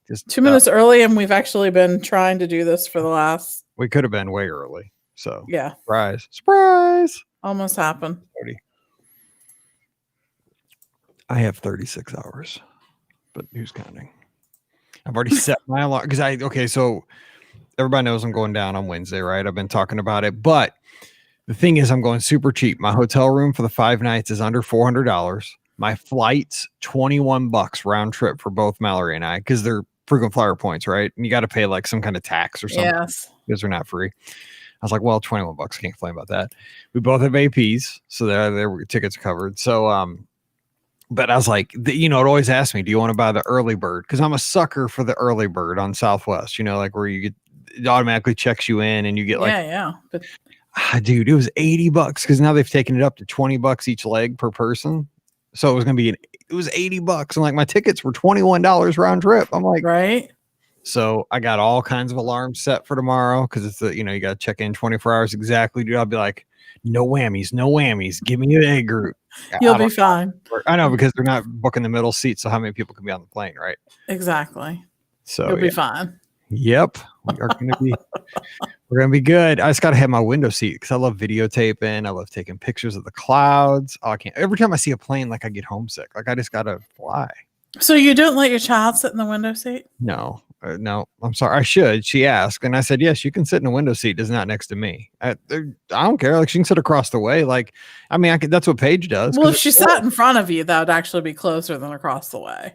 Just 2 minutes early, and we've actually been trying to do this for the last. We could have been way early. So yeah, surprise. Almost happened. I have 36 hours, but who's counting? I've already set my alarm because so everybody knows I'm going down on Wednesday, right? I've been talking about it, but the thing is, I'm going super cheap. My hotel room for the 5 nights is under $400. My flight's $21 round trip for both Mallory and I, because they're frequent flyer points, right? And you got to pay like some kind of tax or something. Yes, because they're not free. I was like, well, $21. Can't complain about that. We both have APs, so their tickets are covered. So, but I was like, it always asks me, do you want to buy the early bird? Because I'm a sucker for the early bird on Southwest. Like where it automatically checks you in and you get But dude, it was $80 because now they've taken it up to $20 each leg per person. So it was going to be it was $80. And like my tickets were $21 round trip. I'm like, right. So I got all kinds of alarms set for tomorrow because it's you got to check in 24 hours exactly. Dude, I'll be like, no whammies. Give me an A group. You'll be fine. I know because they're not booking the middle seat. So how many people can be on the plane, right? Exactly. So you'll be fine. Yep. We're gonna be good. I just gotta have my window seat because I love videotaping. I love taking pictures of the clouds. I can't. Every time I see a plane, like I get homesick. Like I just gotta fly. So you don't let your child sit in the window seat? No, no. I'm sorry. I should. She asked, and I said yes. You can sit in the window seat. It's not next to me. I don't care. Like she can sit across the way. Like I mean, that's what Paige does. Well, if she sat in front of you, that would actually be closer than across the way.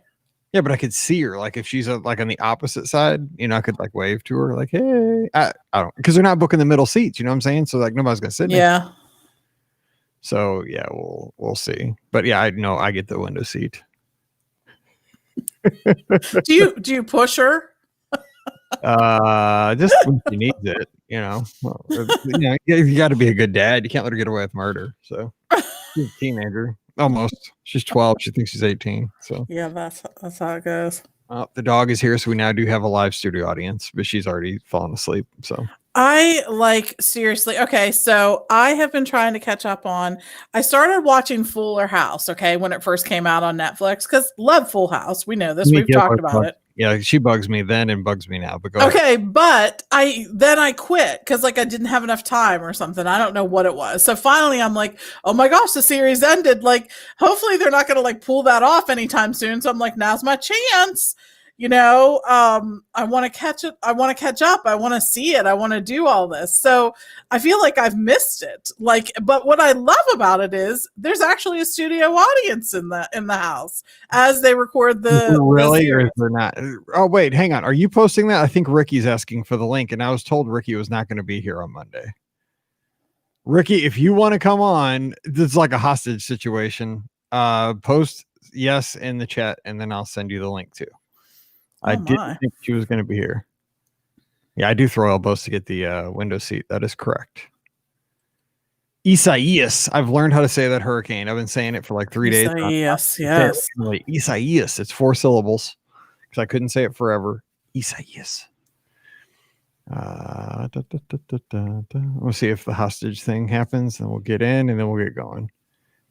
Yeah, but I could see her. Like if she's like on the opposite side, I could like wave to her, like, "Hey," I don't, because they're not booking the middle seats. You know what I'm saying? So like nobody's gonna sit. Yeah. So yeah, we'll see. But yeah, I know I get the window seat. do you push her? Just when she needs it. You got to be a good dad. You can't let her get away with murder. So she's a teenager. Almost. She's 12. She thinks she's 18. So yeah, that's how it goes. The dog is here, so we now do have a live studio audience, but she's already fallen asleep. So seriously. Okay, so I have been trying to catch up on. I started watching Fuller House. Okay, when it first came out on Netflix, because love Full House. We know this. We've talked about it. Yeah, she bugs me then and bugs me now. But go ahead. But I quit because I didn't have enough time or something. I don't know what it was. So finally I'm like, oh my gosh, the series ended. Like, hopefully they're not gonna pull that off anytime soon. So I'm like, now's my chance. I want to catch it. I want to catch up. I want to see it. I want to do all this. So I feel like I've missed it. But what I love about it is there's actually a studio audience in the house as they record the. Really? Or is there not? Oh, wait, hang on. Are you posting that? I think Ricky's asking for the link, and I was told Ricky was not going to be here on Monday. Ricky, if you want to come on, this is like a hostage situation. Post yes in the chat, and then I'll send you the link too. I didn't think she was going to be here. Yeah, I do throw elbows to get the window seat. That is correct. Isaias. I've learned how to say that hurricane. I've been saying it for like 3 days. Yes. Isaias. It's 4 syllables because I couldn't say it forever. Isaias. We'll see if the hostage thing happens, and we'll get in, and then we'll get going.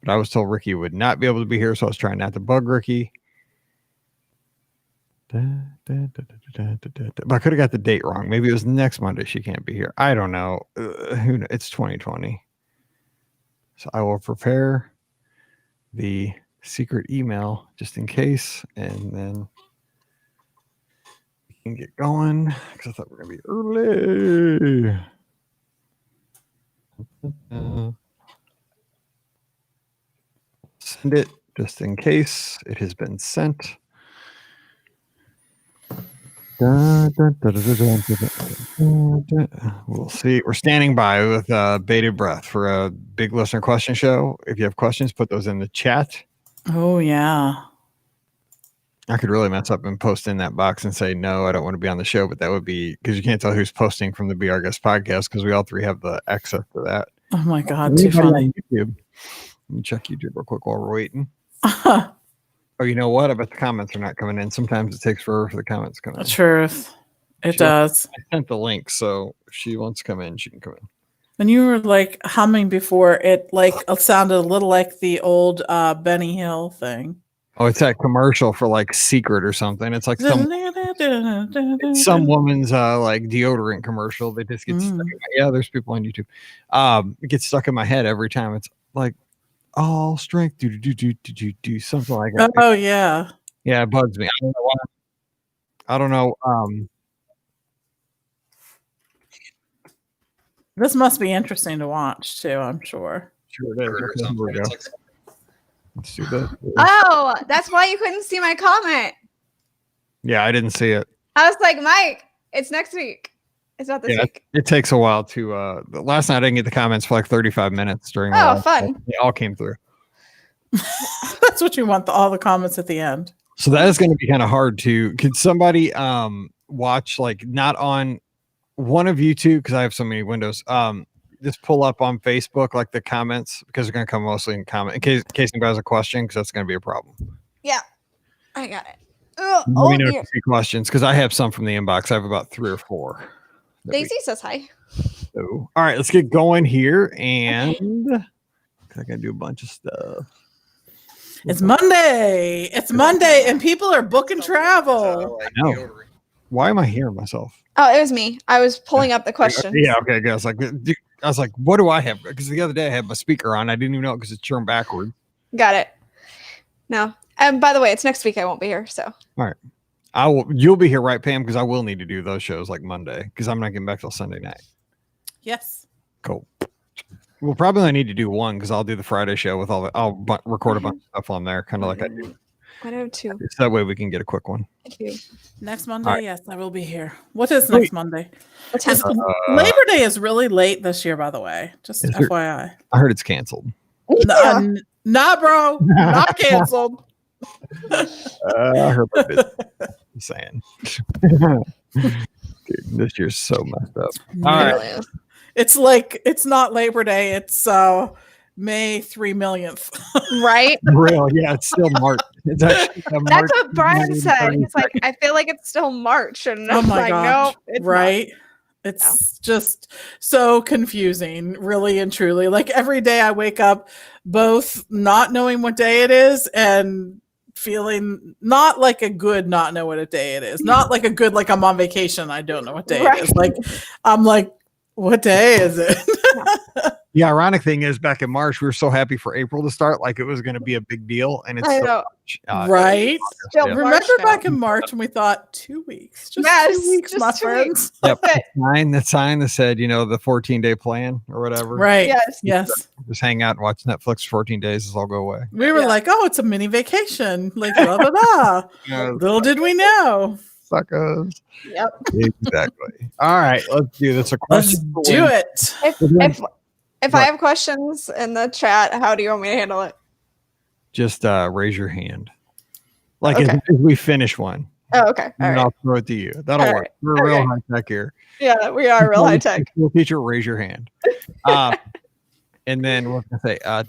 But I was told Ricky would not be able to be here, so I was trying not to bug Ricky. But I could have got the date wrong. Maybe it was next Monday. She can't be here. I don't know. Who knows? It's 2020. So I will prepare the secret email just in case, and then we can get going because I thought we were going to be early. Send it just in case it has been sent. We'll see. We're standing by with bated breath for a big listener question show. If you have questions, put those in the chat. Oh, yeah. I could really mess up and post in that box and say, no, I don't want to be on the show. But that would be because you can't tell who's posting from the Be Our Guest podcast because we all three have the access to that. Oh, my God. Too funny. YouTube. Let me check YouTube real quick while we're waiting. Oh, you know what? I bet the comments are not coming in. Sometimes it takes forever for the comments to come in. Truth. It does. I sent the link, so if she wants to come in, she can come in. When you were humming before, it sounded a little like the old Benny Hill thing. Oh, it's that commercial for like Secret or something. It's like some woman's like deodorant commercial. They just get stuck in my, there's people on YouTube. It gets stuck in my head every time. It's like all strength, do something like that. Oh yeah. Yeah, it bugs me. I don't know why. I don't know. This must be interesting to watch too, I'm sure. Sure it is. Okay, here we go. Let's do this. Oh, that's why you couldn't see my comment. Yeah, I didn't see it. I was like, Mike, it's next week. It's not this week. It takes a while to last night I didn't get the comments for like 35 minutes during fun. They all came through. That's what you want, all the comments at the end. So that is going to be kind of hard to. Could somebody watch, like, not on one of you two, because I have so many windows, just pull up on Facebook like the comments, because they're going to come mostly in comment in case anybody has a question, because that's going to be a problem. Yeah, I got it. Let me know if you see questions, because I have some from the inbox. I have about 3 or 4. Daisy says hi. So, all right, let's get going here, and I got to do a bunch of stuff. It's Monday. It's Monday, and people are booking travel. I know. Why am I hearing myself? Oh, it was me. I was pulling up the questions. Yeah, okay, good. I was like, what do I have? Because the other day I had my speaker on. I didn't even know it because it's turned backward. Got it. No. And by the way, it's next week. I won't be here. So. All right. You'll be here, right, Pam? Because I will need to do those shows like Monday, because I'm not getting back till Sunday night. Yes. Cool. We'll probably only need to do one, because I'll do the Friday show with I'll record a bunch of stuff on there, kind of like I do. I know too. So that way we can get a quick one. Thank you. Next Monday, yes, I will be here. What is next Monday? What time? Labor Day is really late this year, by the way. Just FYI. I heard it's canceled. Nah, bro. Not canceled. I heard about it. I'm saying. Dude, this year's so messed up. All right. It's like, it's not Labor Day. It's May 3 millionth. Right? Real, yeah, it's still March. It's actually That's what Brian said. He's like, I feel like it's still March. And oh I'm my like, gosh. no, it's right? not. It's just so confusing, really and truly. Like every day I wake up both not knowing what day it is and feeling not like a good not know what a day it is. Not like a good, like I'm on vacation, I don't know what day it is. Like I'm like, what day is it? The ironic thing is, back in March, we were so happy for April to start, like it was going to be a big deal, and it's right. Still Remember back in March when we thought 2 weeks, just 2 weeks, my friends. Yep. The sign that said, the 14-day plan or whatever. Right. Yes. Just hang out and watch Netflix for 14 days. This will all go away. We were like, oh, it's a mini vacation. Like, blah, blah, blah. Little did we know. Suckers. Yep. Exactly. All right, let's do this. Let's do it. If I have questions in the chat, how do you want me to handle it? Just raise your hand. Like if we finish one. Oh, okay. All right. I'll throw it to you. That'll work. We're real high tech here. Yeah, we are real high tech. School teacher, raise your hand. And then what can I say? Oh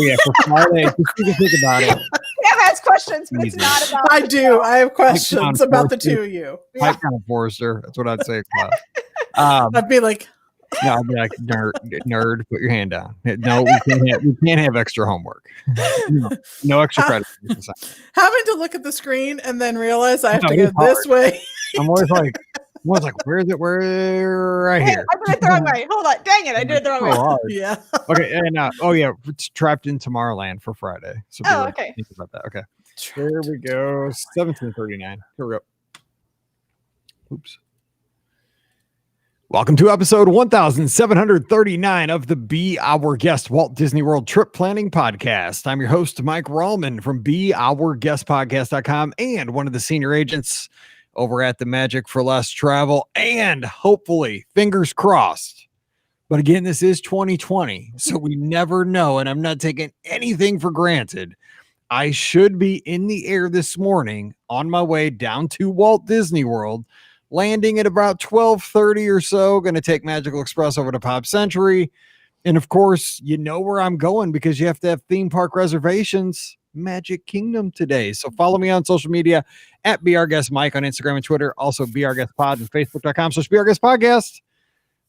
yeah, for Friday, just you can think about it. Pam has questions, but it's not about. I do. I have questions about the two of you. Pipe down, Forrester. That's what I'd say. I'd be like, no, I'd be like, nerd, put your hand down. No, we can't have extra homework. No extra credit. Having to look at the screen and then realize I have to go this way. I'm always like, where is it? Where right here? I did it the wrong way. Hold on. Dang it. I did it the wrong way. Yeah. Okay. And it's Trapped in Tomorrowland for Friday. So okay. Think about that. Okay. Here we go. 1739. Here we go. Oops. Welcome to episode 1739 of the Be Our Guest Walt Disney World Trip Planning Podcast. I'm your host, Mike Rallman from BeOurGuestPodcast.com and one of the senior agents over at the Magic for Less Travel, and hopefully, fingers crossed. But again, this is 2020, so we never know, and I'm not taking anything for granted. I should be in the air this morning on my way down to Walt Disney World, landing at about 12:30 or so, going to take Magical Express over to Pop Century. And of course, you know where I'm going because you have to have theme park reservations. Magic Kingdom today. So follow me on social media at BeOurGuestMike on Instagram and Twitter. Also BeOurGuestPod and Facebook.com/BeOurGuestPodcast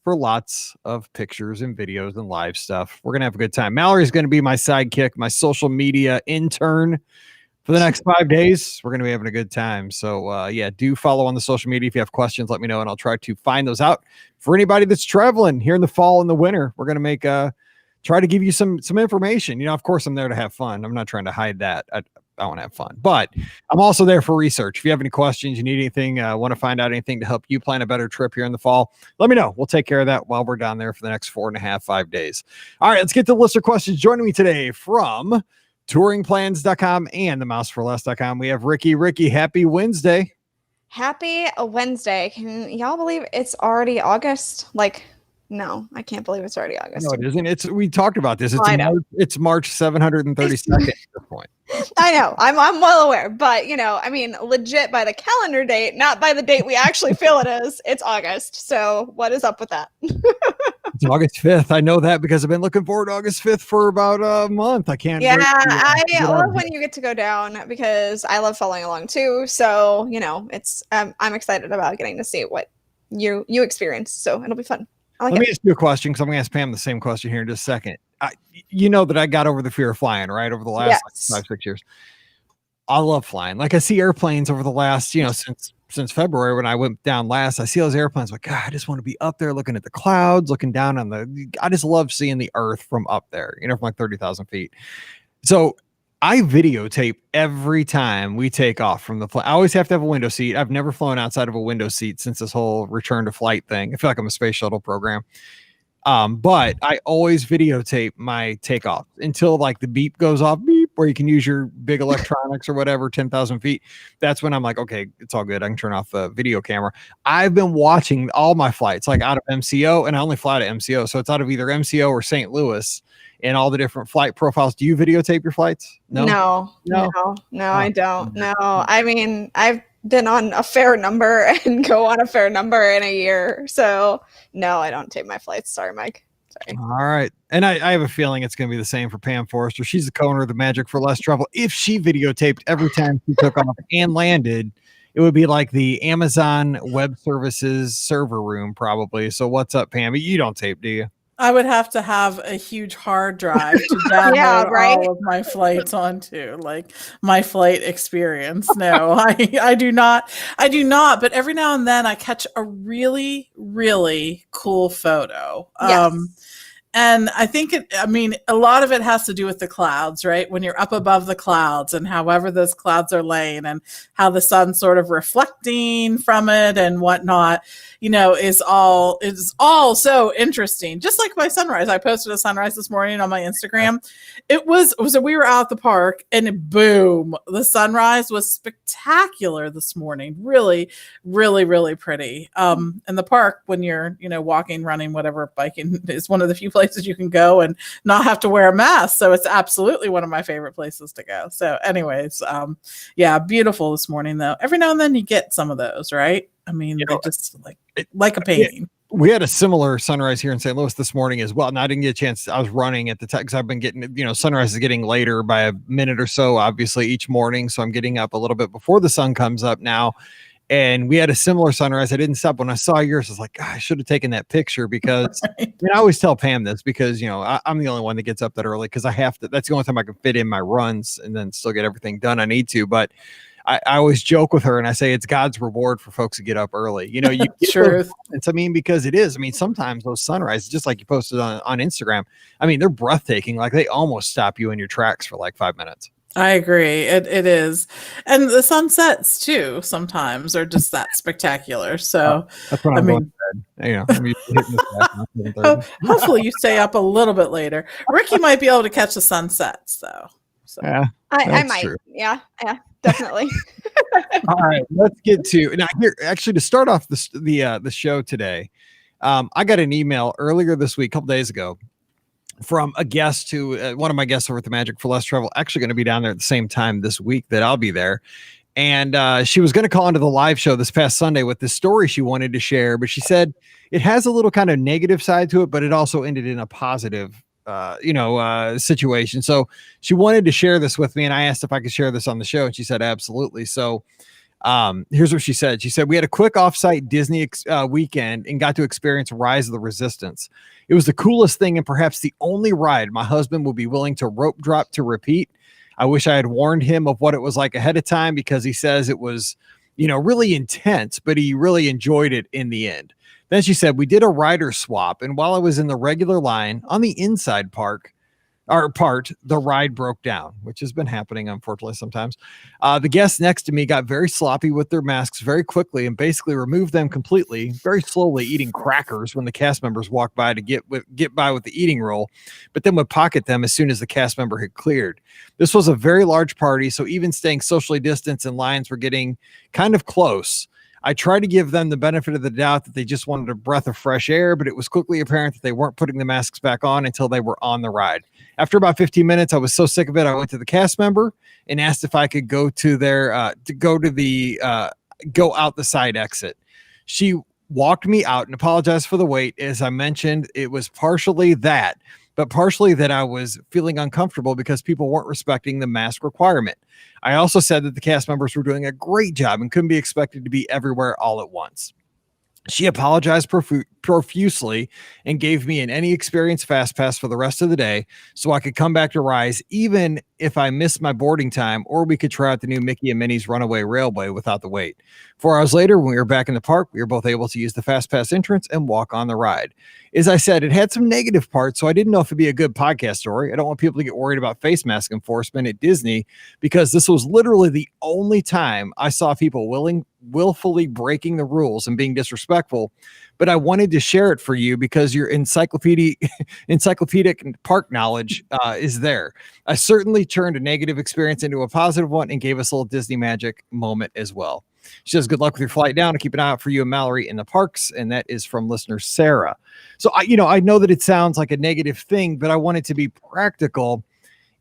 for lots of pictures and videos and live stuff. We're going to have a good time. Mallory's going to be my sidekick, my social media intern for the next 5 days, we're going to be having a good time. So yeah, do follow on the social media. If you have questions, let me know, and I'll try to find those out for anybody that's traveling here in the fall and the winter. We're going to make try to give you some information. Of course, I'm there to have fun. I'm not trying to hide that. I want to have fun, but I'm also there for research. If you have any questions, you need anything, want to find out anything to help you plan a better trip here in the fall, let me know. We'll take care of that while we're down there for the next 4.5, 5 days. All right, let's get to the listener questions. Joining me today from touringplans.com and themouseforless.com, we have Ricky. Ricky, happy Wednesday. Happy Wednesday. Can y'all believe it's already August? No, I can't believe it's already August. No, it isn't. We talked about this. It's March 732nd at this point. I know. I'm well aware, but legit by the calendar date, not by the date we actually feel it is. It's August. So what is up with that? It's August 5th. I know that because I've been looking forward to August 5th for about a month. I can't. Yeah, I love when you get to go down because I love following along too. So it's I'm excited about getting to see what you experience. So it'll be fun. Let me ask you a question, because I'm going to ask Pam the same question here in just a second. You know that I got over the fear of flying, right? Over the last 5-6 years. I love flying. I see airplanes over the last, since February when I went down last. I see those airplanes. God, I just want to be up there looking at the clouds, looking down on I just love seeing the earth from up there, from 30,000 feet. So I videotape every time we take off from the flight. I always have to have a window seat. I've never flown outside of a window seat since this whole return to flight thing. I feel like I'm a space shuttle program. But I always videotape my takeoff until the beep goes off, beep, where you can use your big electronics or whatever, 10,000 feet. That's when I'm like, okay, it's all good. I can turn off the video camera. I've been watching all my flights out of MCO, and I only fly to MCO. So it's out of either MCO or St. Louis. And all the different flight profiles. Do you videotape your flights? No, I don't. No, I mean, I've been on a fair number and go on a fair number in a year. So no, I don't tape my flights. Sorry, Mike. Sorry. All right. And I have a feeling it's going to be the same for Pam Forrester. She's the co-owner of the Magic for Less Travel. If she videotaped every time she took off and landed, it would be like the Amazon Web Services server room probably. So what's up, Pam? You don't tape, do you? I would have to have a huge hard drive to download all of my flights onto, my flight experience. No, I do not. But every now and then I catch a really, really cool photo. Yes. And I think a lot of it has to do with the clouds, right? When you're up above the clouds and however those clouds are laying and how the sun's sort of reflecting from it and whatnot, is all so interesting. Just like my sunrise. I posted a sunrise this morning on my Instagram. We were out at the park and boom, the sunrise was spectacular this morning. Really, really, really pretty. And the park, when you're, walking, running, whatever, biking, is one of the few places you can go and not have to wear a mask. So it's absolutely one of my favorite places to go. So anyways, beautiful this morning though. Every now and then you get some of those, right? I mean, they're just like a painting. We had a similar sunrise here in St. Louis this morning as well. And I didn't get a chance. I was running at the time because I've been getting, sunrise is getting later by a minute or so, obviously, each morning. So I'm getting up a little bit before the sun comes up now. And we had a similar sunrise. I didn't stop. When I saw yours, I was like, God, I should have taken that picture because I always tell Pam this because, I'm the only one that gets up that early because I have to. That's the only time I can fit in my runs and then still get everything done I need to. But I always joke with her and I say it's God's reward for folks who get up early. You Truth. Because it is. Sometimes those sunrises, just like you posted on Instagram, they're breathtaking. They almost stop you in your tracks for 5 minutes. I agree. It is. And the sunsets too sometimes are just that spectacular. So that's what I'm going to bed. Hopefully you stay up a little bit later. Ricky might be able to catch the sunsets though. So yeah, I might. True. Yeah, definitely. All right, let's get to now here. Actually, to start off the show today, I got an email earlier this week, a couple days ago, from a guest who one of my guests over at the Magic for Less Travel, actually going to be down there at the same time this week that I'll be there. And she was going to call into the live show this past Sunday with this story she wanted to share, but she said it has a little kind of negative side to it, but it also ended in a positive situation. So she wanted to share this with me, and I asked if I could share this on the show, and she said absolutely. So here's what she said. She said, we had a quick offsite Disney weekend and got to experience Rise of the Resistance. It was the coolest thing and perhaps the only ride my husband would be willing to rope drop to repeat. I wish I had warned him of what it was like ahead of time, because he says it was, really intense, but he really enjoyed it in the end. Then she said, we did a rider swap, and while I was in the regular line on the inside part, the ride broke down, which has been happening, unfortunately, sometimes. The guests next to me got very sloppy with their masks very quickly and basically removed them completely, very slowly, eating crackers when the cast members walked by to get by with the eating roll, but then would pocket them as soon as the cast member had cleared. This was a very large party, so even staying socially distanced and lines were getting kind of close. I tried to give them the benefit of the doubt that they just wanted a breath of fresh air, but it was quickly apparent that they weren't putting the masks back on until they were on the ride. After about 15 minutes, I was so sick of it, I went to the cast member and asked if I could go to go out the side exit. She walked me out and apologized for the wait. As I mentioned, it was partially that, but partially that I was feeling uncomfortable because people weren't respecting the mask requirement. I also said that the cast members were doing a great job and couldn't be expected to be everywhere all at once. She apologized profusely and gave me an any experience fast pass for the rest of the day so I could come back to Rise even if I missed my boarding time, or we could try out the new Mickey and Minnie's Runaway Railway without the wait. 4 hours later, when we were back in the park, we were both able to use the fast pass entrance and walk on the ride. As I said, it had some negative parts, so I didn't know if it'd be a good podcast story. I don't want people to get worried about face mask enforcement at Disney, because this was literally the only time I saw people willfully breaking the rules and being disrespectful. But I wanted to share it for you because your encyclopedic park knowledge is there. I certainly turned a negative experience into a positive one and gave us a little Disney magic moment as well. She says, good luck with your flight down, and keep an eye out for you and Mallory in the parks. And that is from listener Sarah. So I know that it sounds like a negative thing, but I wanted to be practical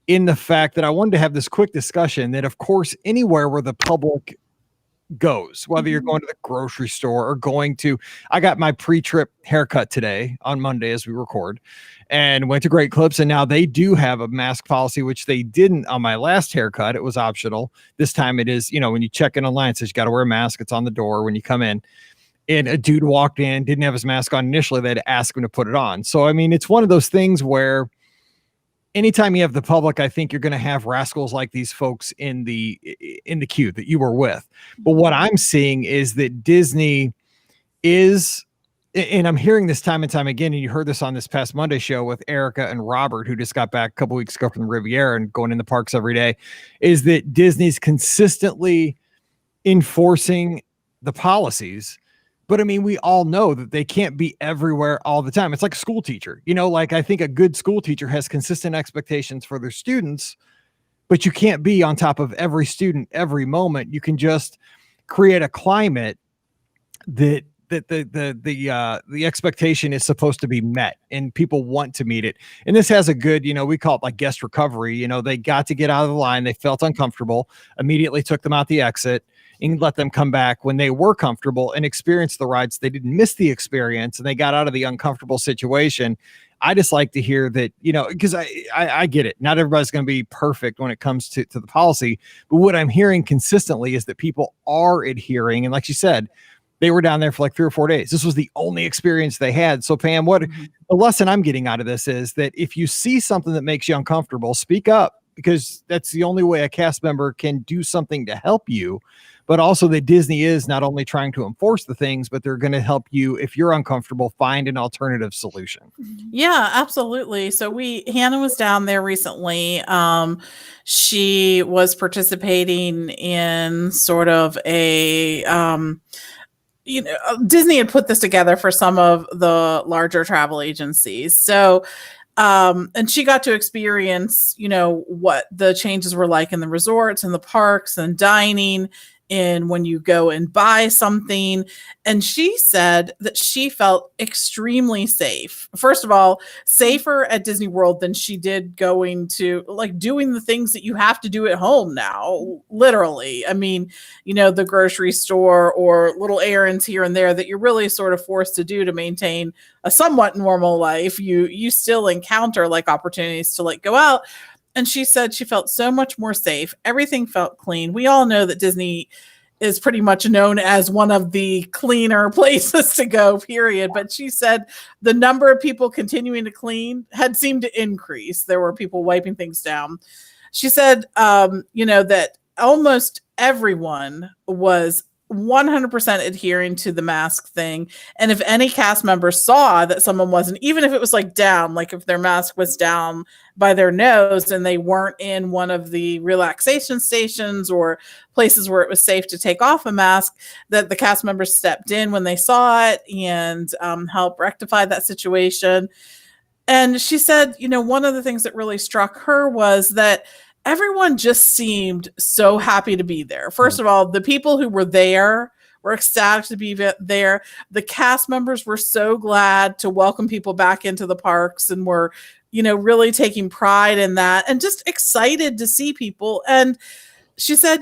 in the fact that I wanted to have this quick discussion that, of course, anywhere where the public goes, whether you're going to the grocery store or I got my pre-trip haircut today on Monday as we record, and went to Great Clips, and now they do have a mask policy, which they didn't on my last haircut. It was optional. This time it is, when you check in online, it says you got to wear a mask. It's on the door when you come in. And a dude walked in, didn't have his mask on initially. They had to ask him to put it on. So, it's one of those things where anytime you have the public, I think you're going to have rascals like these folks in the queue that you were with. But what I'm seeing is that Disney is, and I'm hearing this time and time again, and you heard this on this past Monday show with Erica and Robert, who just got back a couple weeks ago from the Riviera and going in the parks every day, is that Disney's consistently enforcing the policies. But we all know that they can't be everywhere all the time. It's like a school teacher, I think a good school teacher has consistent expectations for their students, but you can't be on top of every student every moment. You can just create a climate that the expectation is supposed to be met and people want to meet it. And this has a good, we call it like guest recovery. They got to get out of the line. They felt uncomfortable, immediately took them out the exit, and let them come back when they were comfortable and experience the rides. They didn't miss the experience and they got out of the uncomfortable situation. I just like to hear that, because I get it. Not everybody's going to be perfect when it comes to the policy. But what I'm hearing consistently is that people are adhering. And like you said, they were down there for like 3 or 4 days. This was the only experience they had. So Pam, the lesson I'm getting out of this is that if you see something that makes you uncomfortable, speak up, because that's the only way a cast member can do something to help you. But also that Disney is not only trying to enforce the things, but they're going to help you, if you're uncomfortable, find an alternative solution. Yeah, absolutely. So Hannah was down there recently. She was participating in sort of a, Disney had put this together for some of the larger travel agencies. So, and she got to experience, what the changes were like in the resorts and the parks and dining, and when you go and buy something. And she said that she felt extremely safe. First of all, safer at Disney World than she did going to doing the things that you have to do at home now, literally. The grocery store or little errands here and there that you're really sort of forced to do to maintain a somewhat normal life. You still encounter opportunities to go out. And she said she felt so much more safe. Everything felt clean. We all know that Disney is pretty much known as one of the cleaner places to go, period. But she said the number of people continuing to clean had seemed to increase. There were people wiping things down. she said, that almost everyone was 100% adhering to the mask thing. And if any cast member saw that someone wasn't, even if it was like down, like if their mask was down by their nose and they weren't in one of the relaxation stations or places where it was safe to take off a mask, that the cast members stepped in when they saw it and helped rectify that situation. And she said, one of the things that really struck her was that everyone just seemed so happy to be there. First of all, the people who were there were ecstatic to be there. The cast members were so glad to welcome people back into the parks and were, really taking pride in that and just excited to see people. And she said,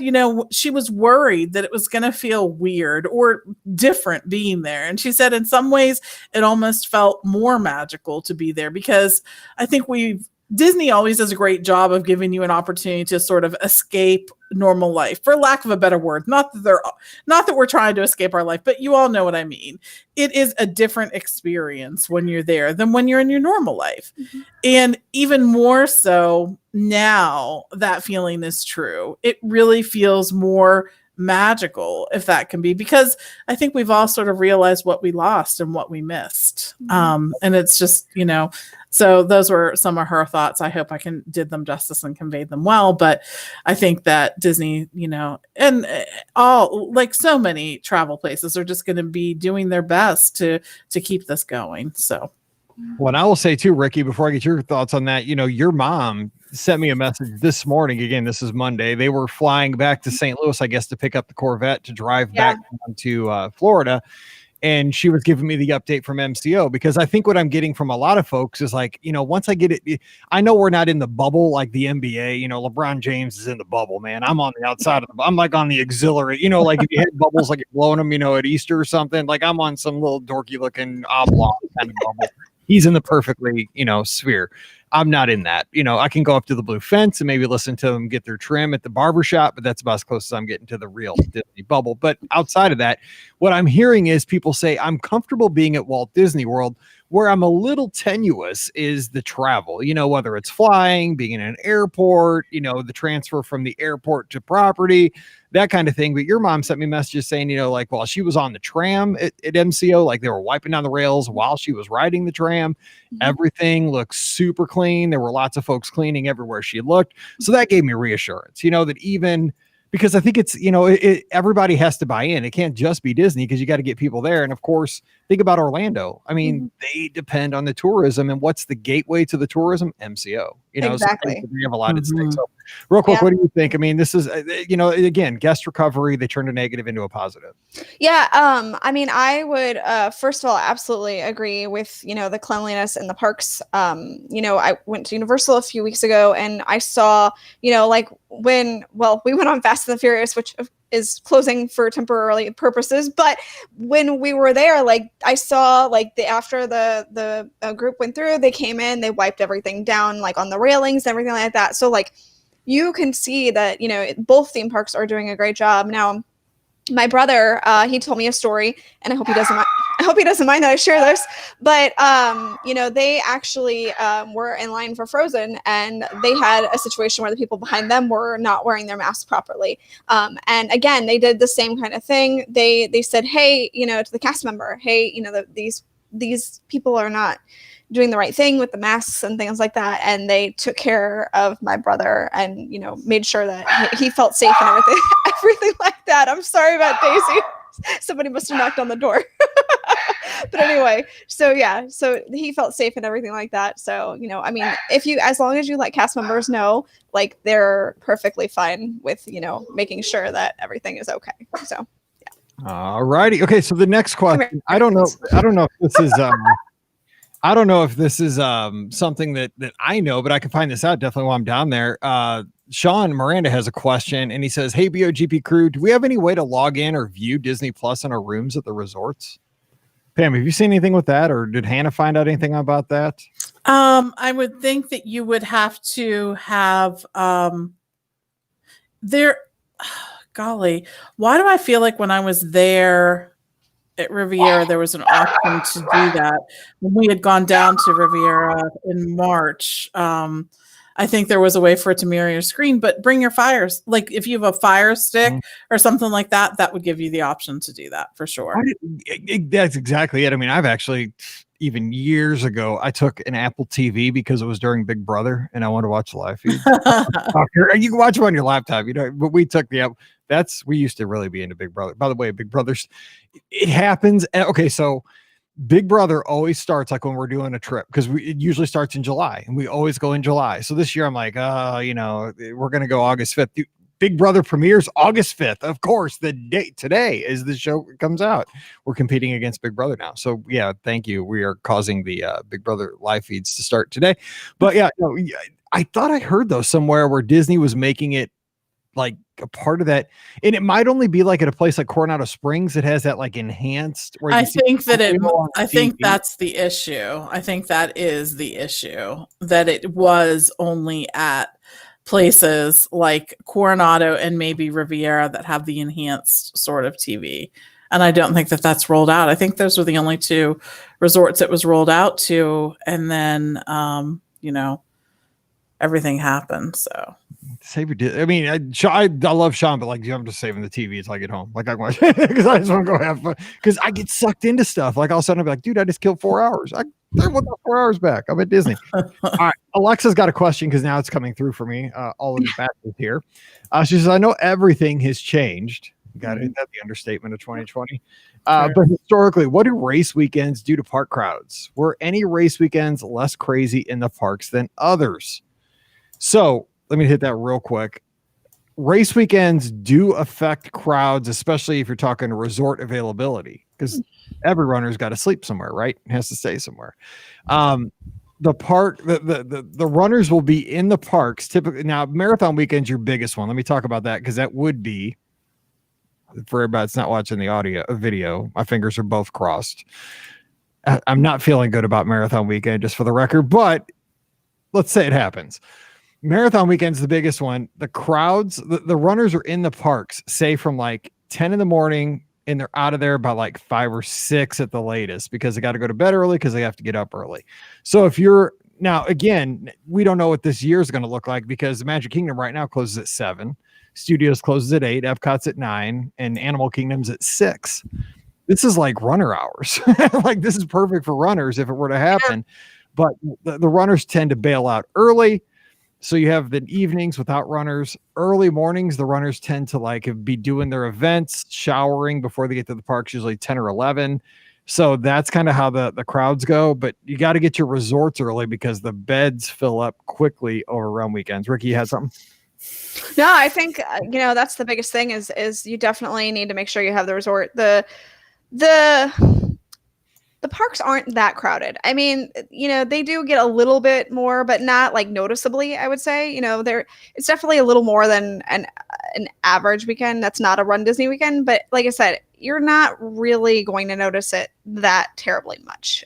she was worried that it was going to feel weird or different being there. And she said, in some ways, it almost felt more magical to be there because I think Disney always does a great job of giving you an opportunity to sort of escape normal life, for lack of a better word. Not that we're trying to escape our life, but you all know what I mean. It is a different experience when you're there than when you're in your normal life. Mm-hmm. And even more so now that feeling is true. It really feels more magical, if that can be, because I think we've all sort of realized what we lost and what we missed. And it's just, so those were some of her thoughts. I hope I did them justice and conveyed them well. But I think that Disney, and all, like so many travel places, are just going to be doing their best to keep this going. So. Well, and I will say too, Ricky, before I get your thoughts on that, your mom sent me a message this morning. Again, this is Monday. They were flying back to St. Louis, I guess, to pick up the Corvette to drive back to Florida. And she was giving me the update from MCO, because I think what I'm getting from a lot of folks is like, once I get it, I know we're not in the bubble like the NBA. LeBron James is in the bubble, man. I'm on the outside of I'm like on the auxiliary, like if you hit bubbles, like you're blowing them, at Easter or something, like I'm on some little dorky looking oblong kind of bubble. He's in the perfectly, sphere. I'm not in that. I can go up to the blue fence and maybe listen to them get their trim at the barbershop, but that's about as close as I'm getting to the real Disney bubble. But outside of that, what I'm hearing is people say, I'm comfortable being at Walt Disney World. Where I'm a little tenuous is the travel, whether it's flying, being in an airport, the transfer from the airport to property, that kind of thing. But your mom sent me messages saying, like while she was on the tram at MCO, like they were wiping down the rails while she was riding the tram. Mm-hmm. Everything looked super clean. There were lots of folks cleaning everywhere she looked. So that gave me reassurance, that even because I think it's, everybody has to buy in. It can't just be Disney because you got to get people there. And of course, think about Orlando. I mean, they depend on the tourism, and what's the gateway to the tourism? MCO. Exactly. So we have a lot at stake. So real quick, what do you think? I mean, this is, again, guest recovery, they turned a negative into a positive. Yeah. I mean, I would, first of all, absolutely agree with, the cleanliness in the parks. I went to Universal a few weeks ago and I saw, like we went on Fast and the Furious, which is closing for temporary purposes. But when we were there, like I saw after the group went through, they came in, they wiped everything down, like on the railings and everything like that. So like you can see that, both theme parks are doing a great job. Now, my brother, he told me a story, and I hope he doesn't mind. I hope he doesn't mind that I share this. But they actually were in line for Frozen, and they had a situation where the people behind them were not wearing their masks properly. And again, they did the same kind of thing. They said, hey, to the cast member, hey, these people are not doing the right thing with the masks and things like that. And they took care of my brother and, made sure that he felt safe and everything like that. I'm sorry about Daisy. Somebody must have knocked on the door. But anyway, so he felt safe and everything like that. So, I mean, as long as you let cast members know, like they're perfectly fine with, making sure that everything is okay. So, yeah. All righty. Okay. So the next question, I don't know if this is, I don't know if this is something that I know, but I can find this out definitely while I'm down there. Sean Miranda has a question, and he says, hey, BOGP crew, do we have any way to log in or view Disney Plus in our rooms at the resorts? Pam, have you seen anything with that, or did Hannah find out anything about that? I would think that you would have to have golly, why do I feel like when I was there at Riviera, there was an option to do that when we had gone down to Riviera in March. I think there was a way for it to mirror your screen, but bring your fires. Like if you have a fire stick or something like that, that would give you the option to do that for sure. That's exactly it. I mean, I've actually, even years ago, I took an Apple TV because it was during Big Brother and I wanted to watch the live feed. You can watch them on your laptop, but we took the app. We used to really be into Big Brother. By the way, Big Brother's, it happens. Okay, so Big Brother always starts like when we're doing a trip, because it usually starts in July and we always go in July. So this year I'm like, we're going to go August 5th. Big Brother premieres August 5th. Of course, the date today is the show comes out. We're competing against Big Brother now. So yeah, thank you. We are causing the Big Brother live feeds to start today. But yeah, I thought I heard though somewhere where Disney was making it like a part of that, and it might only be like at a place like Coronado Springs that has that like enhanced. Where I think that's the issue. I think that is the issue, that it was only at places like Coronado and maybe Riviera that have the enhanced sort of TV. And I don't think that that's rolled out. I think those were the only two resorts it was rolled out to. And then, everything happened. So I mean, I love Sean, but like I'm just saving the TV until I get home. Like I watch because I just want to go have fun. Because I get sucked into stuff. Like all of a sudden I'm like, dude, I just killed 4 hours. I want the 4 hours back. I'm at Disney. All right, Alexa's got a question because now it's coming through for me. All of the batches here. She says, I know everything has changed. Got it. That's the understatement of 2020. But historically, what do race weekends do to park crowds? Were any race weekends less crazy in the parks than others? So let me hit that real quick. Race weekends do affect crowds, especially if you're talking resort availability, because every runner's got to sleep somewhere, right? Has to stay somewhere. The runners will be in the parks typically. Now, marathon weekend's your biggest one. Let me talk about that, because that would be, for everybody that's not watching the video, my fingers are both crossed. I'm not feeling good about marathon weekend, just for the record, but let's say it happens. Marathon weekend's the biggest one. The crowds, the runners are in the parks, say from like 10 in the morning, and they're out of there by like 5 or 6 at the latest, because they got to go to bed early because they have to get up early. So if you're now, again, we don't know what this year is going to look like, because the Magic Kingdom right now closes at 7, Studios closes at 8, Epcot's at 9, and Animal Kingdom's at 6. This is like runner hours. Like this is perfect for runners if it were to happen. But the runners tend to bail out early. So you have the evenings without runners. Early mornings, the runners tend to be doing their events, showering before they get to the parks, usually 10 or 11. So that's kind of how the crowds go. But you got to get your resorts early, because the beds fill up quickly over run weekends. Ricky, you had something? No, I think, that's the biggest thing is you definitely need to make sure you have the resort. The parks aren't that crowded. I mean, they do get a little bit more, but not like noticeably, I would say. It's definitely a little more than an average weekend. That's not a Run Disney weekend. But like I said, you're not really going to notice it that terribly much.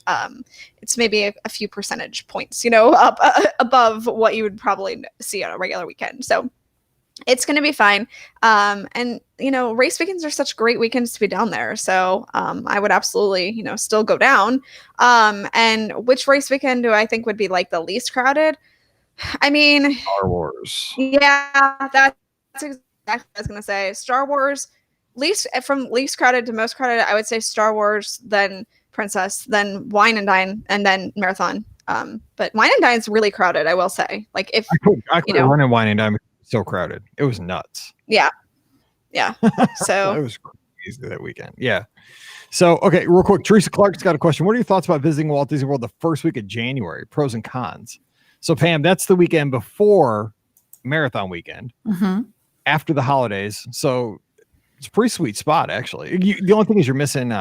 It's maybe a few percentage points, up above what you would probably see on a regular weekend. So it's going to be fine. And, race weekends are such great weekends to be down there. So I would absolutely, still go down. And which race weekend do I think would be like the least crowded? I mean, Star Wars. Yeah, that's exactly what I was going to say. Star Wars, from least crowded to most crowded, I would say Star Wars, then Princess, then Wine and Dine, and then Marathon. But Wine and Dine is really crowded, I will say. Like if I could run in Wine and Dine. So crowded. It was nuts. Yeah. So it was crazy that weekend. Yeah. So, okay, real quick. Teresa Clark's got a question. What are your thoughts about visiting Walt Disney World the first week of January? Pros and cons. So, Pam, that's the weekend before Marathon weekend, after the holidays. So it's a pretty sweet spot, actually. The only thing is you're missing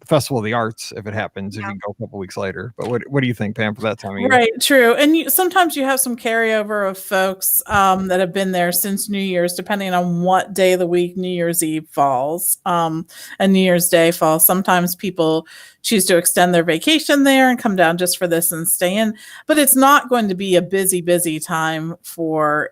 Festival of the Arts if it happens, if you can go a couple weeks later. But what do you think, Pam, for that time of year? Right, true. And sometimes you have some carryover of folks that have been there since New Year's, depending on what day of the week New Year's Eve falls and New Year's Day falls. Sometimes people choose to extend their vacation there and come down just for this and stay in. But it's not going to be a busy time for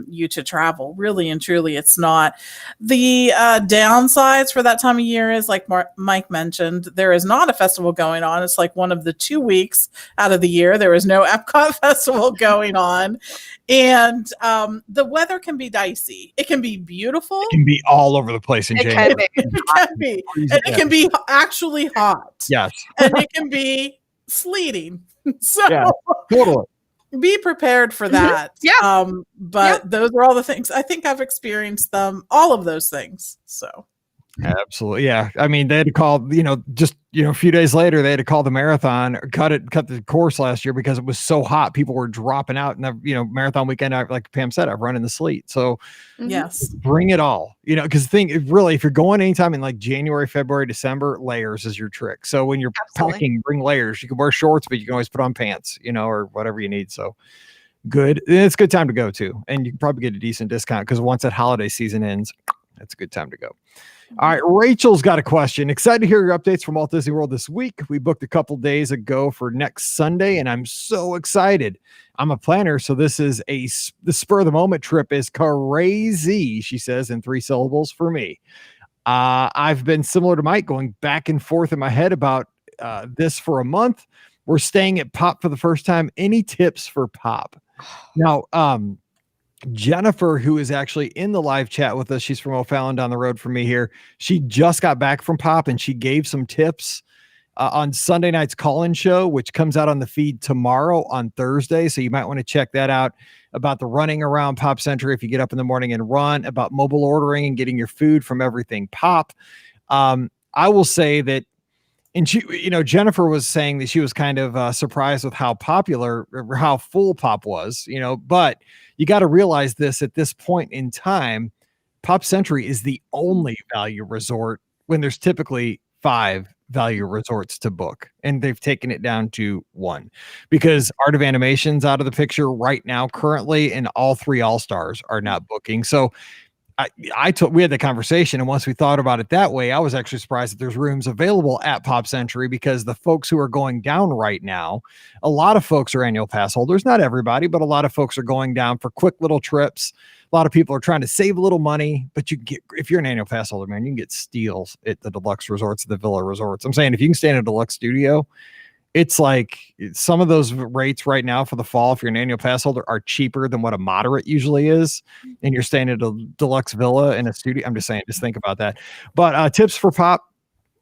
you to travel. Really and truly, it's not. The downsides for that time of year is, like Mike mentioned, Ireland, there is not a festival going on. It's like one of the 2 weeks out of the year. There is no Epcot festival going on. And the weather can be dicey. It can be beautiful. It can be all over the place in January. It can be. And it can be actually hot. Yes. And it can be sleeting. So yeah, totally. Be prepared for that. Yeah. But those are all the things. I think I've experienced them, all of those things. So absolutely. Yeah. I mean, they had to call, just, a few days later, they had to call the marathon, cut the course last year because it was so hot. People were dropping out. And, marathon weekend, like Pam said, I've run in the sleet. So yes, bring it all, because the thing really, if you're going anytime in like January, February, December, layers is your trick. So when you're packing, bring layers. You can wear shorts, but you can always put on pants, or whatever you need. So good. It's a good time to go too. And you can probably get a decent discount because once that holiday season ends, that's a good time to go. All right, Rachel's got a question. Excited to hear your updates from Walt Disney World this week. We booked a couple days ago for next Sunday, and I'm so excited. I'm a planner, so this is the spur of the moment trip is crazy, she says in 3 syllables for me. I've been similar to Mike, going back and forth in my head about this for a month. We're staying at Pop for the first time. Any tips for Pop? Now, Jennifer, who is actually in the live chat with us, she's from O'Fallon down the road from me here. She just got back from Pop and she gave some tips on Sunday night's call-in show, which comes out on the feed tomorrow on Thursday. So you might want to check that out about the running around Pop Century if you get up in the morning and run, about mobile ordering and getting your food from everything Pop. I will say that, and she, Jennifer was saying that she was kind of surprised with how popular or how full Pop was, but you got to realize this at this point in time, Pop Century is the only value resort when there's typically 5 value resorts to book. And they've taken it down to 1 because Art of Animation's out of the picture right now currently, and all 3 All-Stars are not booking. So we had the conversation, and once we thought about it that way, I was actually surprised that there's rooms available at Pop Century because the folks who are going down right now, a lot of folks are annual pass holders, not everybody, but a lot of folks are going down for quick little trips. A lot of people are trying to save a little money, but if you're an annual pass holder, man, you can get steals at the deluxe resorts, the villa resorts. I'm saying if you can stay in a deluxe studio, it's like some of those rates right now for the fall, if you're an annual pass holder, are cheaper than what a moderate usually is. And you're staying at a deluxe villa in a studio. I'm just saying, just think about that. But tips for Pop,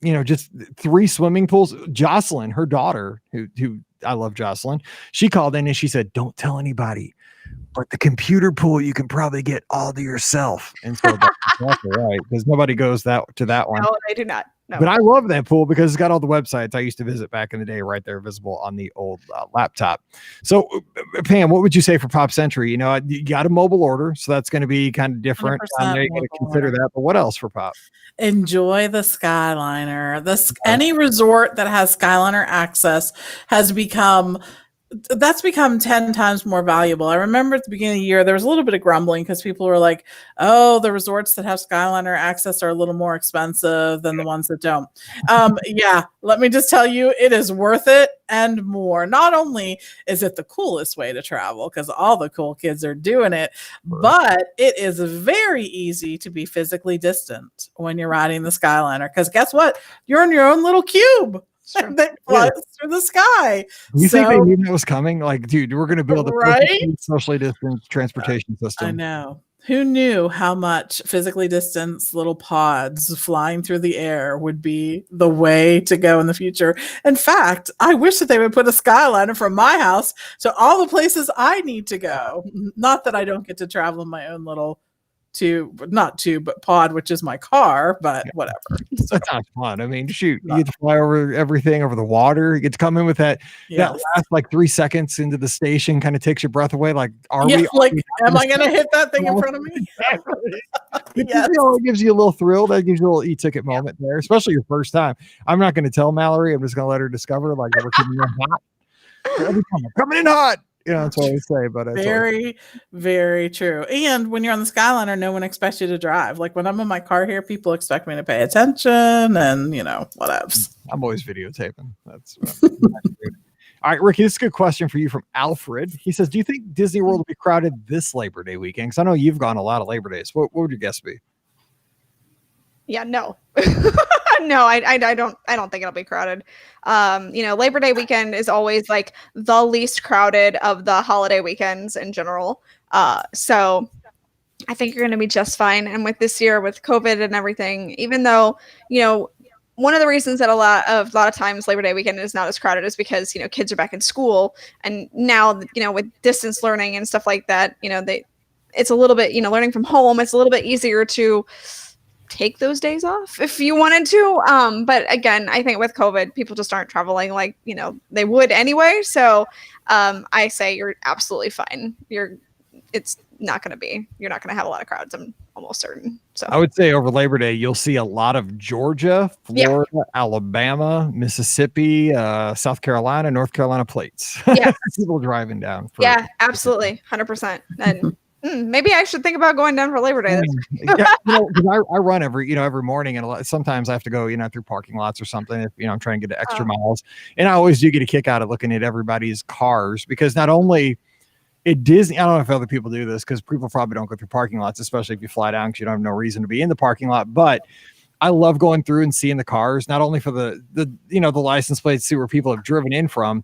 just 3 swimming pools. Jocelyn, her daughter, who I love Jocelyn, she called in and she said, don't tell anybody, but the computer pool, you can probably get all to yourself. And so that's exactly right, because nobody goes to that one. No, they do not. No. But I love that pool because it's got all the websites I used to visit back in the day right there visible on the old laptop. So Pam, what would you say for Pop Century? You got a mobile order, so that's going to be kind of different. I know you got to consider that, but what else for Pop? Enjoy the Skyliner. Any resort that has Skyliner access has become 10 times more valuable. I remember at the beginning of the year, there was a little bit of grumbling because people were like, oh, the resorts that have Skyliner access are a little more expensive than the ones that don't. Yeah, let me just tell you, it is worth it and more. Not only is it the coolest way to travel because all the cool kids are doing it, but it is very easy to be physically distant when you're riding the Skyliner because guess what? You're in your own little cube. That flies through the sky. You think they knew that was coming? Like, dude, we're going to build a socially distant transportation system. I know. Who knew how much physically distanced little pods flying through the air would be the way to go in the future? In fact, I wish that they would put a Skyliner from my house to all the places I need to go. Not that I don't get to travel in my own little but pod, which is my car, but whatever. So. That sounds fun. I mean, shoot, you get to fly over everything over the water. You get to come in with that last like 3 seconds into the station, kind of takes your breath away. Like, am I going to hit that thing in front of me? It gives you a little thrill. That gives you a little e-ticket moment there, especially your first time. I'm not going to tell Mallory. I'm just going to let her discover like we're coming in hot. Coming in hot. That's what I say, but it's very, very true. And when you're on the Skyliner, no one expects you to drive. Like when I'm in my car here, people expect me to pay attention and, what else. I'm always videotaping. That's all right, Ricky, this is a good question for you from Alfred. He says, do you think Disney World will be crowded this Labor Day weekend? Because I know you've gone a lot of Labor Days. What would your guess be? Yeah, no. No, I don't think it'll be crowded. Labor Day weekend is always like the least crowded of the holiday weekends in general. So I think you're going to be just fine. And with this year, with COVID and everything, even though, one of the reasons that a lot of times Labor Day weekend is not as crowded is because, kids are back in school. And now, with distance learning and stuff like that, it's a little bit, learning from home, it's a little bit easier to take those days off if you wanted to. But again, I think with COVID, people just aren't traveling like, they would anyway. So I say you're absolutely fine. You're not going to have a lot of crowds. I'm almost certain. So I would say over Labor Day, you'll see a lot of Georgia, Florida, Alabama, Mississippi, South Carolina, North Carolina plates. Yeah. People driving down. Absolutely. 100%. And maybe I should think about going down for Labor Day. I run every morning, and sometimes I have to go, through parking lots or something if, I'm trying to get extra miles. And I always do get a kick out of looking at everybody's cars, because not only at Disney, I don't know if other people do this, because people probably don't go through parking lots, especially if you fly down, because you don't have no reason to be in the parking lot. But I love going through and seeing the cars, not only for the license plates, see where people have driven in from,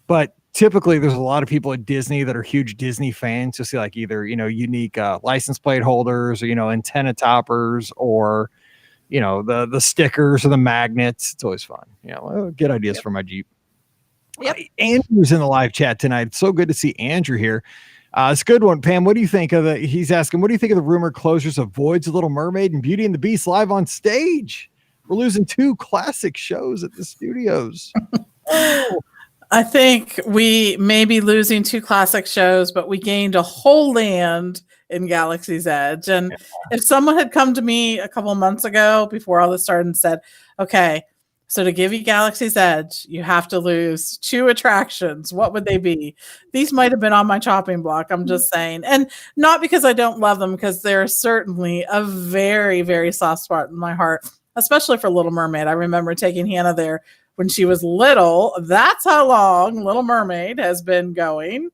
but typically there's a lot of people at Disney that are huge Disney fans. You'll see like either, unique license plate holders, or, antenna toppers, or, the stickers or the magnets. It's always fun. Get ideas for my Jeep. Yep. Andrew's in the live chat tonight. It's so good to see Andrew here. It's a good one. Pam, what do you think of he's asking, what do you think of the rumored closures of Voyage of Little Mermaid and Beauty and the Beast live on stage? We're losing 2 classic shows at the studios. I think we may be losing 2 classic shows, but we gained a whole land in Galaxy's Edge. And if someone had come to me a couple of months ago before all this started and said, okay, so to give you Galaxy's Edge, you have to lose 2 attractions, what would they be? These might have been on my chopping block. I'm just saying. And not because I don't love them, because they're certainly a very, very soft spot in my heart, especially for Little Mermaid. I remember taking Hannah there when she was little. That's how long Little Mermaid has been going.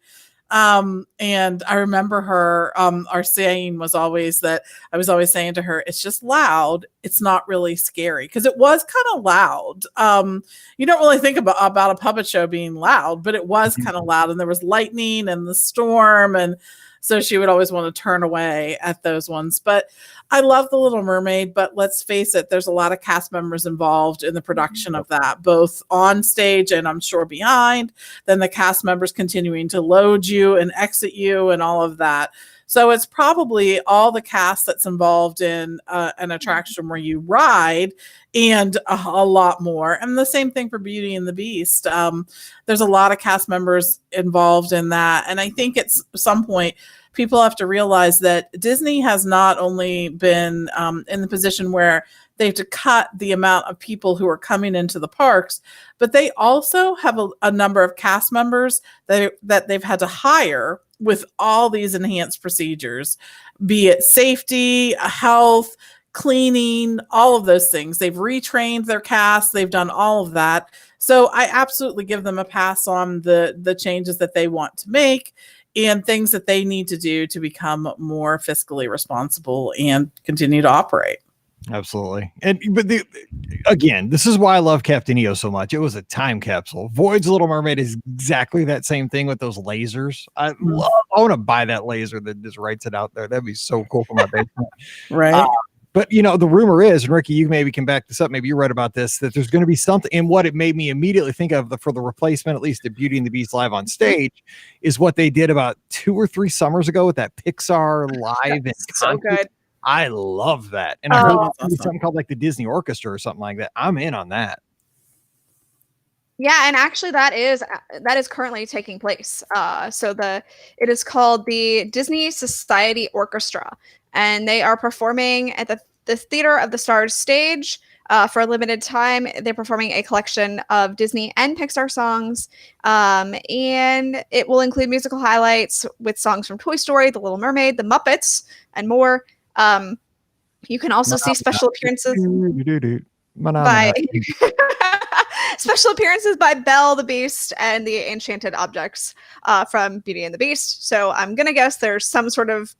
And I remember her, our saying was always that I was always saying to her, it's just loud. It's not really scary, because it was kind of loud. You don't really think about a puppet show being loud, but it was kind of loud, and there was lightning and the storm. And so she would always want to turn away at those ones. But I love The Little Mermaid, but let's face it, there's a lot of cast members involved in the production of that, both on stage and I'm sure behind. Then the cast members continuing to load you and exit you and all of that. So it's probably all the cast that's involved in an attraction where you ride, and a lot more. And the same thing for Beauty and the Beast. There's a lot of cast members involved in that. And I think at some point, people have to realize that Disney has not only been in the position where they have to cut the amount of people who are coming into the parks, but they also have a number of cast members that they've had to hire with all these enhanced procedures, be it safety, health, cleaning, all of those things. They've retrained their cast. They've done all of that. So I absolutely give them a pass on the changes that they want to make and things that they need to do to become more fiscally responsible and continue to operate. Absolutely. But again, this is why I love Captain EO so much. It was a time capsule. Voyage Little Mermaid is exactly that same thing with those lasers. I want to buy that laser that just writes it out there. That'd be so cool for my basement. Right. But the rumor is, and Ricky, you maybe can back this up, maybe you're right about this, that there's going to be something. And what it made me immediately think of for the replacement, at least the Beauty and the Beast live on stage, is what they did about 2 or 3 summers ago with that Pixar live. So good. I love that. And I heard awesome. Something called like the Disney Orchestra or something like that. I'm in on that. Yeah, and actually that is currently taking place. It is called the Disney Society Orchestra, and they are performing at the Theater of the Stars stage for a limited time. They're performing a collection of Disney and Pixar songs, and it will include musical highlights with songs from Toy Story, The Little Mermaid, The Muppets, and more. You can also see special appearances by special appearances by Belle, the Beast, and the enchanted objects from Beauty and the Beast. So I'm gonna guess there's some sort of,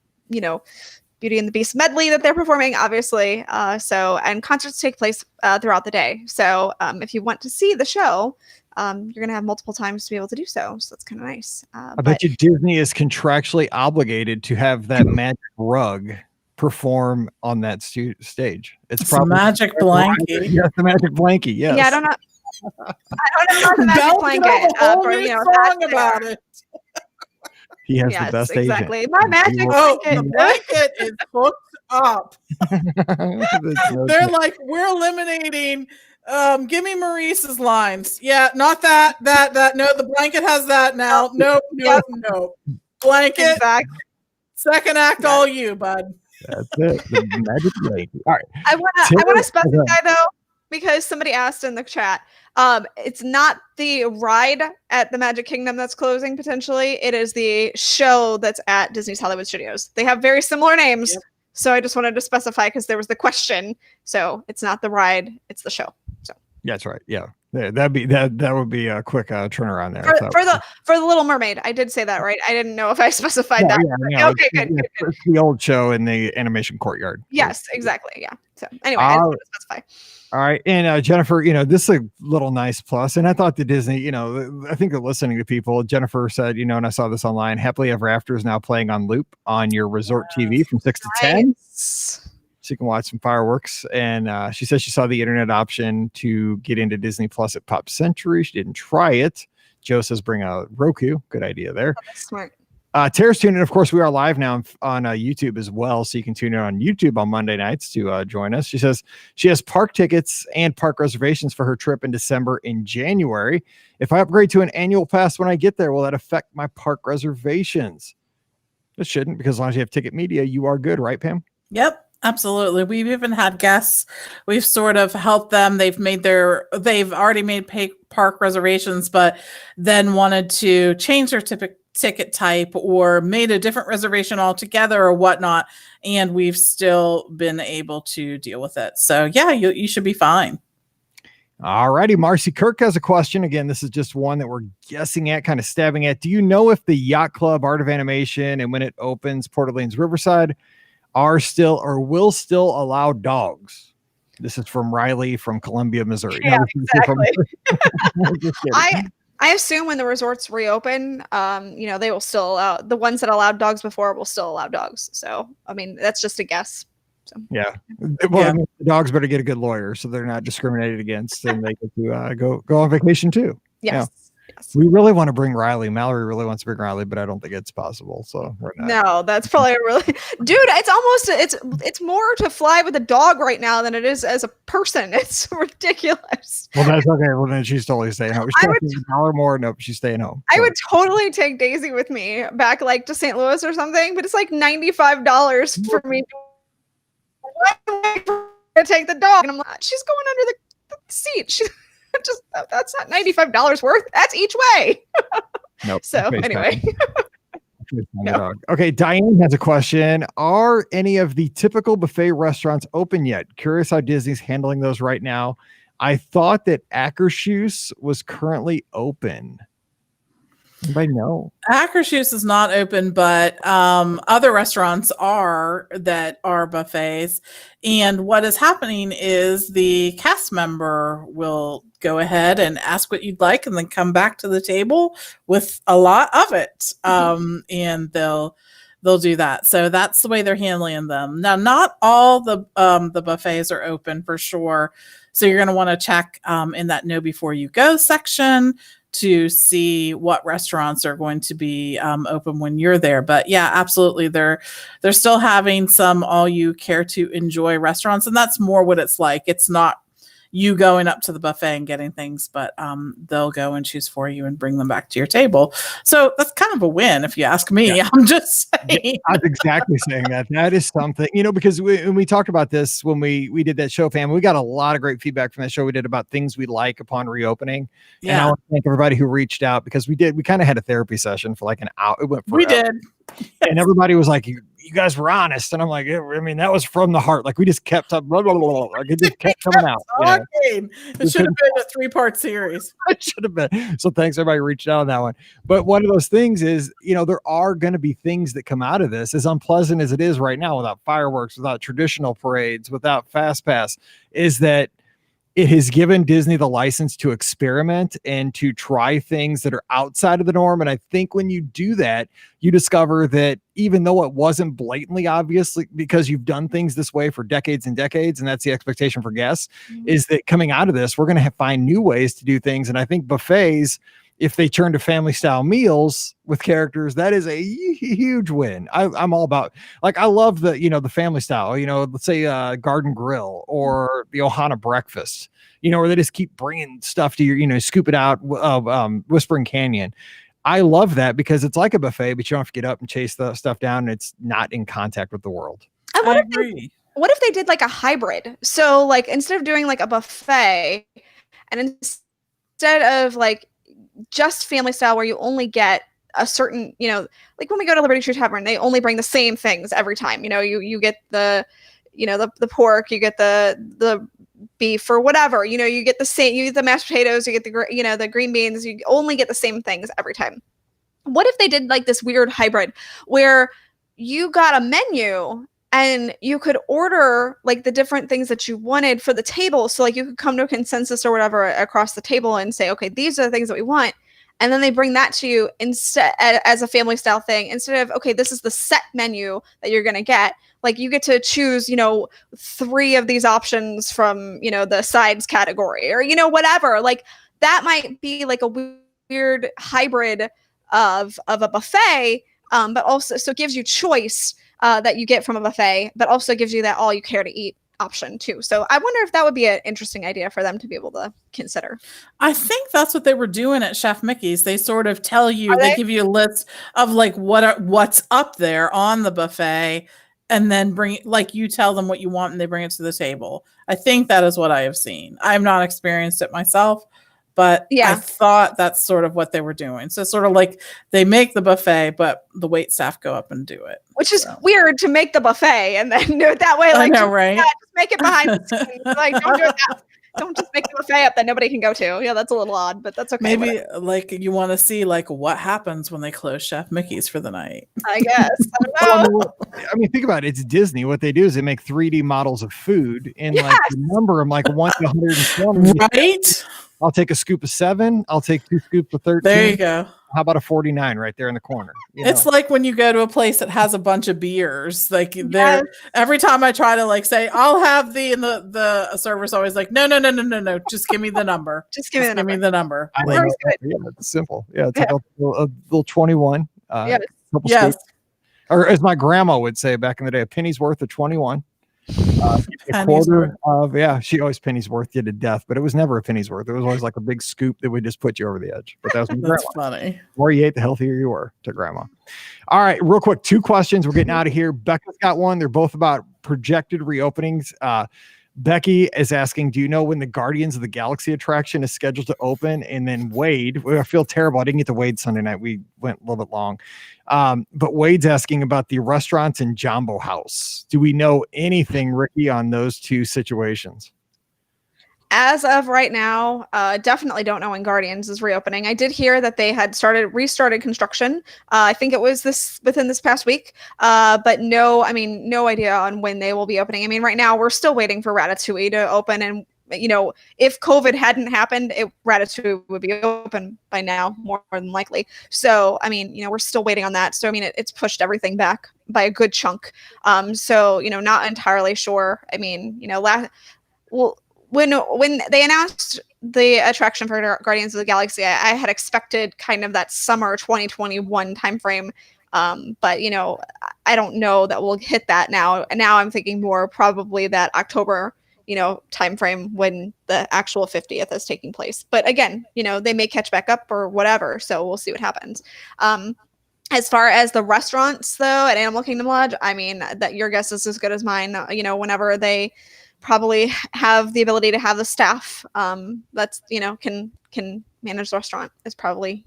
Beauty and the Beast medley that they're performing, obviously. And concerts take place throughout the day. So if you want to see the show, you're going to have multiple times to be able to do so. So that's kind of nice. I bet you Disney is contractually obligated to have that magic rug perform on that stage. It's probably magic blankie. Yes, the magic blankie. Yes. Yeah, I don't know. I don't know the magic blanket. Song about it. He has the best exactly. agent. My magic blanket. The blanket is hooked up. They're like, we're eliminating. Give me Maurice's lines. Yeah, not that. No, the blanket has that now. No. Blanket. Exactly. Second act, all you, bud. That's it. The magic blanket. All right. I want to specify though, because somebody asked in the chat. It's not the ride at the Magic Kingdom that's closing potentially. It is the show that's at Disney's Hollywood Studios. They have very similar names. Yep. So I just wanted to specify because there was the question. So it's not the ride, it's the show. So that's right. Yeah. That would be a quick turnaround there. For the Little Mermaid. I did say that, right? I didn't know if I specified that. Yeah, okay, good. It's the old show in the animation courtyard. Yes, exactly. Yeah. So anyway, I just want to specify. All right. And Jennifer, this is a little nice plus. And I thought the Disney, I think they're listening to people. Jennifer said, and I saw this online, Happily Ever After is now playing on loop on your resort TV from 6 to 10. So you can watch some fireworks. And she says she saw the internet option to get into Disney Plus at Pop Century. She didn't try it. Joe says bring a Roku. Good idea there. Oh, that's smart. Tara's tuned in. Of course, we are live now on YouTube as well. So you can tune in on YouTube on Monday nights to join us. She says she has park tickets and park reservations for her trip in December and January. If I upgrade to an annual pass when I get there, will that affect my park reservations? It shouldn't, because as long as you have Ticket Media, you are good, right, Pam? Yep. Absolutely. We've even had guests. We've sort of helped them. They've already made park reservations, but then wanted to change their ticket type or made a different reservation altogether or whatnot. And we've still been able to deal with it. So yeah, you should be fine. All righty. Marcy Kirk has a question. Again, this is just one that we're guessing at, kind of stabbing at. Do you know if the Yacht Club, Art of Animation, and when it opens, Port Orleans Riverside are still or will still allow dogs? This is from Riley from Columbia, Missouri. Yeah, exactly. I assume when the resorts reopen, they will still allow the ones that allowed dogs before will still allow dogs. So, I mean, that's just a guess. So. Yeah. Well, I mean, the dogs better get a good lawyer so they're not discriminated against and they get to go on vacation too. Yes. Yeah. We really want to bring Riley. Mallory really wants to bring Riley, but I don't think it's possible. So we're not. No, that's probably dude. It's more to fly with a dog right now than it is as a person. It's ridiculous. Well, that's okay. Well, then she's totally staying home. She's $1 more. Nope, she's staying home. I would totally take Daisy with me back to St. Louis or something, but it's like $95 for me to take the dog, and I'm like, she's going under the seat. She's just that's not $95 worth. That's each way. Nope. So anyway. No. Okay, Diane has a question. Are any of the typical buffet restaurants open yet? Curious how Disney's handling those right now. I thought that Akershus was currently open. Anybody know? Akershus is not open, but other restaurants that are buffets. And what is happening is the cast member will go ahead and ask what you'd like and then come back to the table with a lot of it. And they'll do that. So that's the way they're handling them. Now, not all the buffets are open for sure. So you're going to want to check in that Know Before You Go section to see what restaurants are going to be open when you're there. But yeah, absolutely. They're still having some all you care to enjoy restaurants. And that's more what it's like. It's not you going up to the buffet and getting things, but they'll go and choose for you and bring them back to your table. So that's kind of a win if you ask me. Yeah. I'm just saying. I was exactly saying that. That is something, because when we talked about this, when we did that show, fam, we got a lot of great feedback from that show we did about things we like upon reopening. Yeah. And I want to thank everybody who reached out because we kind of had a therapy session for like an hour. It went forever. We did. And everybody was like, you guys were honest. And I'm like, I mean, that was from the heart. Like we just kept up, blah, blah, blah, blah. Like it just kept coming out. It should have been a 3-part series. It should have been. So thanks everybody reached out on that one. But one of those things is, there are going to be things that come out of this, as unpleasant as it is right now, without fireworks, without traditional parades, without Fast Pass, is that it has given Disney the license to experiment and to try things that are outside of the norm. And I think when you do that, you discover that even though it wasn't blatantly obvious, because you've done things this way for decades and decades, and that's the expectation for guests, is that coming out of this, we're going to find new ways to do things. And I think buffets, if they turn to family style meals with characters, that is a huge win. I'm all about, like, I love the family style, let's say Garden Grill or the Ohana breakfast, where they just keep bringing stuff to your, scoop it out of Whispering Canyon. I love that because it's like a buffet, but you don't have to get up and chase the stuff down. And it's not in contact with the world. I agree. What if they did like a hybrid? So like, instead of doing like a buffet, and instead of like just family style where you only get a certain, like when we go to Liberty Tree Tavern, they only bring the same things every time. You get the pork, you get the beef or whatever, you get the same, you get the mashed potatoes, you get the green beans, you only get the same things every time. What if they did like this weird hybrid where you got a menu and you could order like the different things that you wanted for the table? So like you could come to a consensus or whatever across the table and say, okay, these are the things that we want. And then they bring that to you instead as a family style thing, instead of, okay, this is the set menu that you're going to get. Like you get to choose, 3 of these options from, the sides category or, whatever. Like that might be like a weird hybrid of a buffet, but also, so it gives you choice that you get from a buffet, but also gives you that all you care to eat option too. So I wonder if that would be an interesting idea for them to be able to consider. I think that's what they were doing at Chef Mickey's. They sort of tell you, they give you a list of like what's up there on the buffet, and then you tell them what you want and they bring it to the table. I think that is what I have seen. I've not experienced it myself, but I thought that's sort of what they were doing. So sort of like they make the buffet, but the wait staff go up and do it. Which is weird to make the buffet and then do it that way. Like, I know, right? Just make it behind the scenes. Like, don't do it that. Don't just make the buffet up that nobody can go to. Yeah, that's a little odd, but that's okay. Maybe like you want to see like what happens when they close Chef Mickey's for the night. I guess. I don't know. I mean, think about it. It's Disney. What they do is they make 3D models of food and like number them like 1 to 120. Right? I'll take a scoop of 7. I'll take 2 scoops of 13. There you go. How about a 49 right there in the corner? It's like when you go to a place that has a bunch of beers. Like every time I try to like say I'll have and the server's always like, no, just give me the number. Just give me the number. Yeah, it's simple. Yeah, it's like a little 21. Yes. Or as my grandma would say back in the day, a penny's worth of 21. A quarter of she always penny's worth you to death, but it was never a penny's worth. It was always like a big scoop that would just put you over the edge. But that was that's funny. The more you ate, the healthier you were, to grandma. All right, real quick, 2 questions. We're getting out of here. Becca's got one. They're both about projected reopenings. Becky is asking, do you know when the Guardians of the Galaxy attraction is scheduled to open? And then Wade, I feel terrible. I didn't get to Wade Sunday night. We went a little bit long. But Wade's asking about the restaurants in Jumbo House. Do we know anything, Ricky, on those 2 situations? As of right now, definitely don't know when Guardians is reopening. I did hear that they had restarted construction. I think it was within this past week. But no idea on when they will be opening. I mean, right now we're still waiting for Ratatouille to open, and if COVID hadn't happened, Ratatouille would be open by now, more than likely. So, I mean, we're still waiting on that. So, I mean, it's pushed everything back by a good chunk. So, not entirely sure. I mean, when they announced the attraction for Guardians of the Galaxy, I had expected kind of that summer 2021 timeframe. But I don't know that we'll hit that now. And now I'm thinking more probably that October, timeframe when the actual 50th is taking place. But again, they may catch back up or whatever. So we'll see what happens. As far as the restaurants though, at Animal Kingdom Lodge, I mean, that your guess is as good as mine. Whenever they probably have the ability to have the staff that's can manage the restaurant is probably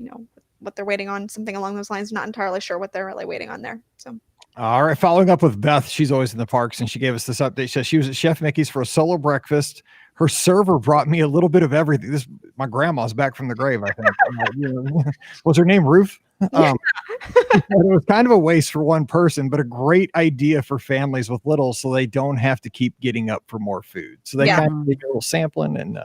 what they're waiting on, something along those lines. Not entirely sure what they're really waiting on there. So All right. Following up with Beth, she's always in the parks, and she gave us this update. She says she was at Chef Mickey's for a solo breakfast. Her server brought me a little bit of everything. My grandma's back from the grave, I think. Was her name Ruth? It was kind of a waste for one person, but a great idea for families with little, so they don't have to keep getting up for more food. So they kind of get a little sampling, and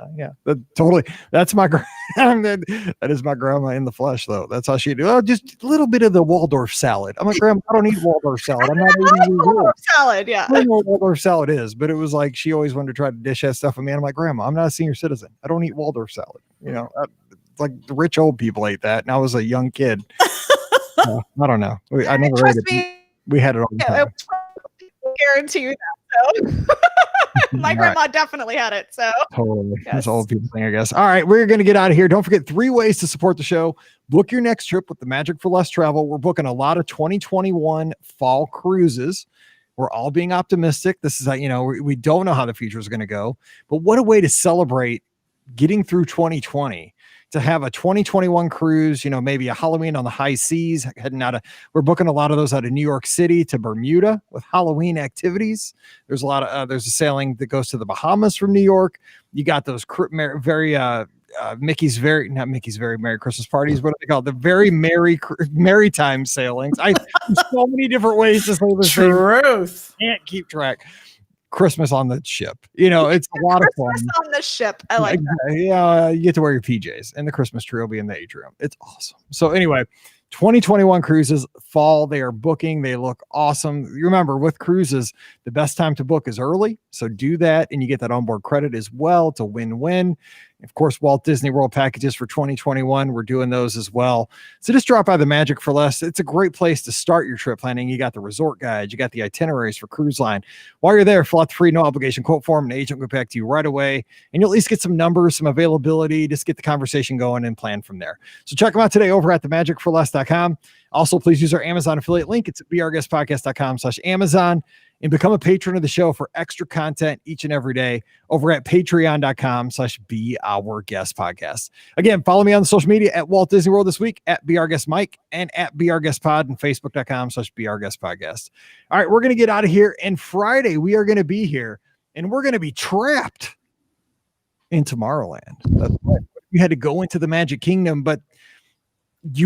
totally. That's my that is my grandma in the flesh, though. That's how she do. Oh, just a little bit of the Waldorf salad. I'm like, Grandma, I don't eat Waldorf salad. I'm not eating Waldorf salad. Yeah, I don't know what Waldorf salad is, but it was like she always wanted to try to dish that stuff with me. And I'm like, Grandma, I'm not a senior citizen. I don't eat Waldorf salad. Like the rich old people ate that, and I was a young kid. I don't know. I never ate it. We had it all the time. I guarantee you that. So. My grandma definitely had it. So totally. Yes. That's old people thing, I guess. All right, we're going to get out of here. Don't forget 3 ways to support the show. Book your next trip with the Magic for Less Travel. We're booking a lot of 2021 fall cruises. We're all being optimistic. This is we don't know how the future is going to go, but what a way to celebrate getting through 2020. To have a 2021 cruise, maybe a Halloween on the high seas, we're booking a lot of those out of New York City to Bermuda with Halloween activities. There's a lot of, there's a sailing that goes to the Bahamas from New York. You got those not Mickey's Very Merry Christmas parties. What are they called? The very maritime sailings. There's so many different ways to say this. Truth. Can't keep track. Christmas on the ship. It's a lot of fun. Christmas on the ship. I like that. Yeah, you get to wear your PJs, and the Christmas tree will be in the atrium. It's awesome. So anyway, 2021 cruises, fall, they are booking. They look awesome. Remember, with cruises, the best time to book is early. So do that, and you get that onboard credit as well. It's a win-win. Of course, Walt Disney World packages for 2021. We're doing those as well. So just drop by the Magic for Less. It's a great place to start your trip planning. You got the resort guide. You got the itineraries for cruise line. While you're there, fill out the free no obligation quote form. An agent will get back to you right away. And you'll at least get some numbers, some availability. Just get the conversation going and plan from there. So check them out today over at themagicforless.com. Also, please use our Amazon affiliate link. It's at beourguestpodcast.com/Amazon. And become a patron of the show for extra content each and every day over at patreon.com/beourguestpodcast. Again, follow me on the social media at Walt Disney World this week at beourguestmike and at beourguestpod and facebook.com/beourguestpodcast. All right, we're going to get out of here. And Friday, we are going to be here and we're going to be trapped in Tomorrowland. That's right. You had to go into the Magic Kingdom, but we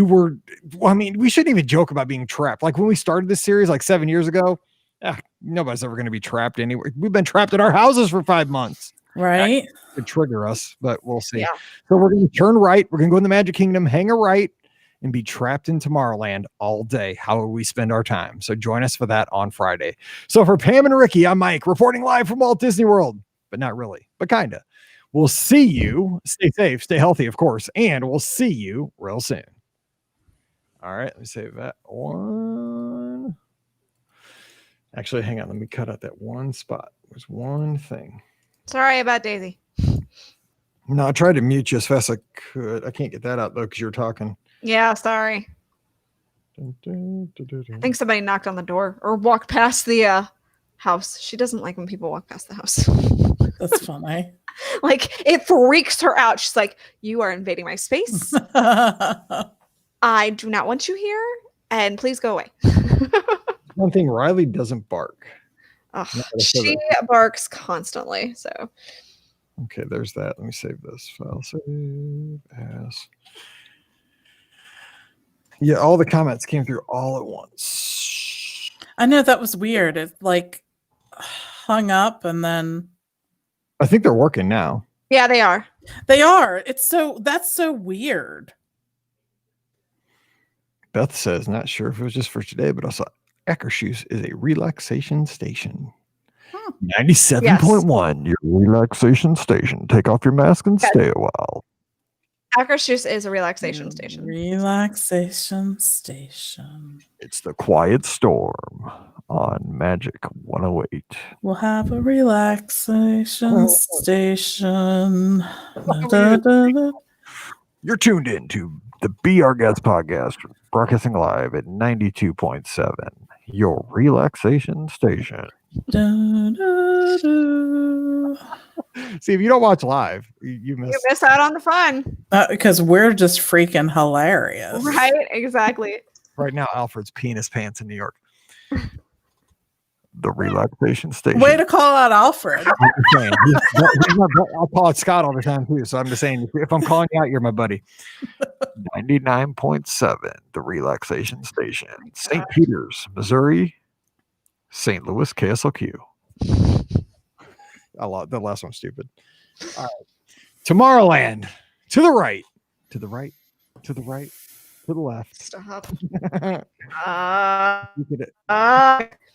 shouldn't even joke about being trapped. Like when we started this series like 7 years ago, nobody's ever going to be trapped anywhere. We've been trapped in our houses for 5 months. Right. That could trigger us, but we'll see. Yeah. So we're going to turn right. We're going to go in the Magic Kingdom, hang a right, and be trapped in Tomorrowland all day. How will we spend our time? So join us for that on Friday. So for Pam and Ricky, I'm Mike, reporting live from Walt Disney World, but not really, but kind of. We'll see you. Stay safe, stay healthy, of course, and we'll see you real soon. All right, let me save that one. Actually, hang on. Let me cut out that one spot. There's one thing. Sorry about Daisy. No, I tried to mute you as fast as I could. I can't get that out, though, because you're talking. Yeah, sorry. I think somebody knocked on the door or walked past the house. She doesn't like when people walk past the house. That's funny. Like, it freaks her out. She's like, you are invading my space. I do not want you here, and please go away. One thing, Riley doesn't bark. She barks constantly. So, okay, there's that. Let me save this file. Save as. Yeah, all the comments came through all at once. I know that was weird. It like hung up and then. I think they're working now. Yeah, they are. They are. That's so weird. Beth says, not sure if it was just for today, but also Eckershoes is a relaxation station. 97.1, your relaxation station. Take off your mask and stay a while. Eckershoes is a relaxation station. Relaxation station. It's the Quiet Storm on Magic 108. We'll have a relaxation station. Da, da, da. You're tuned in to the Be Our Guest podcast, broadcasting live at 92.7, your relaxation station. Da, da, da. See, if you don't watch live, you miss out on the fun. Because we're just freaking hilarious. Right? Exactly. Right now, Alfred's peeing his pants in New York. The relaxation station. Way to call out Alfred. I'm just saying, I'll call it Scott all the time too. So I'm just saying, if I'm calling you out, you're my buddy. 99.7, the relaxation station. St. Peters, Missouri, St. Louis, KSLQ. I love the last one's stupid. All right. Tomorrowland. To the right. To the right. To the right. To the left. Stop. You get it.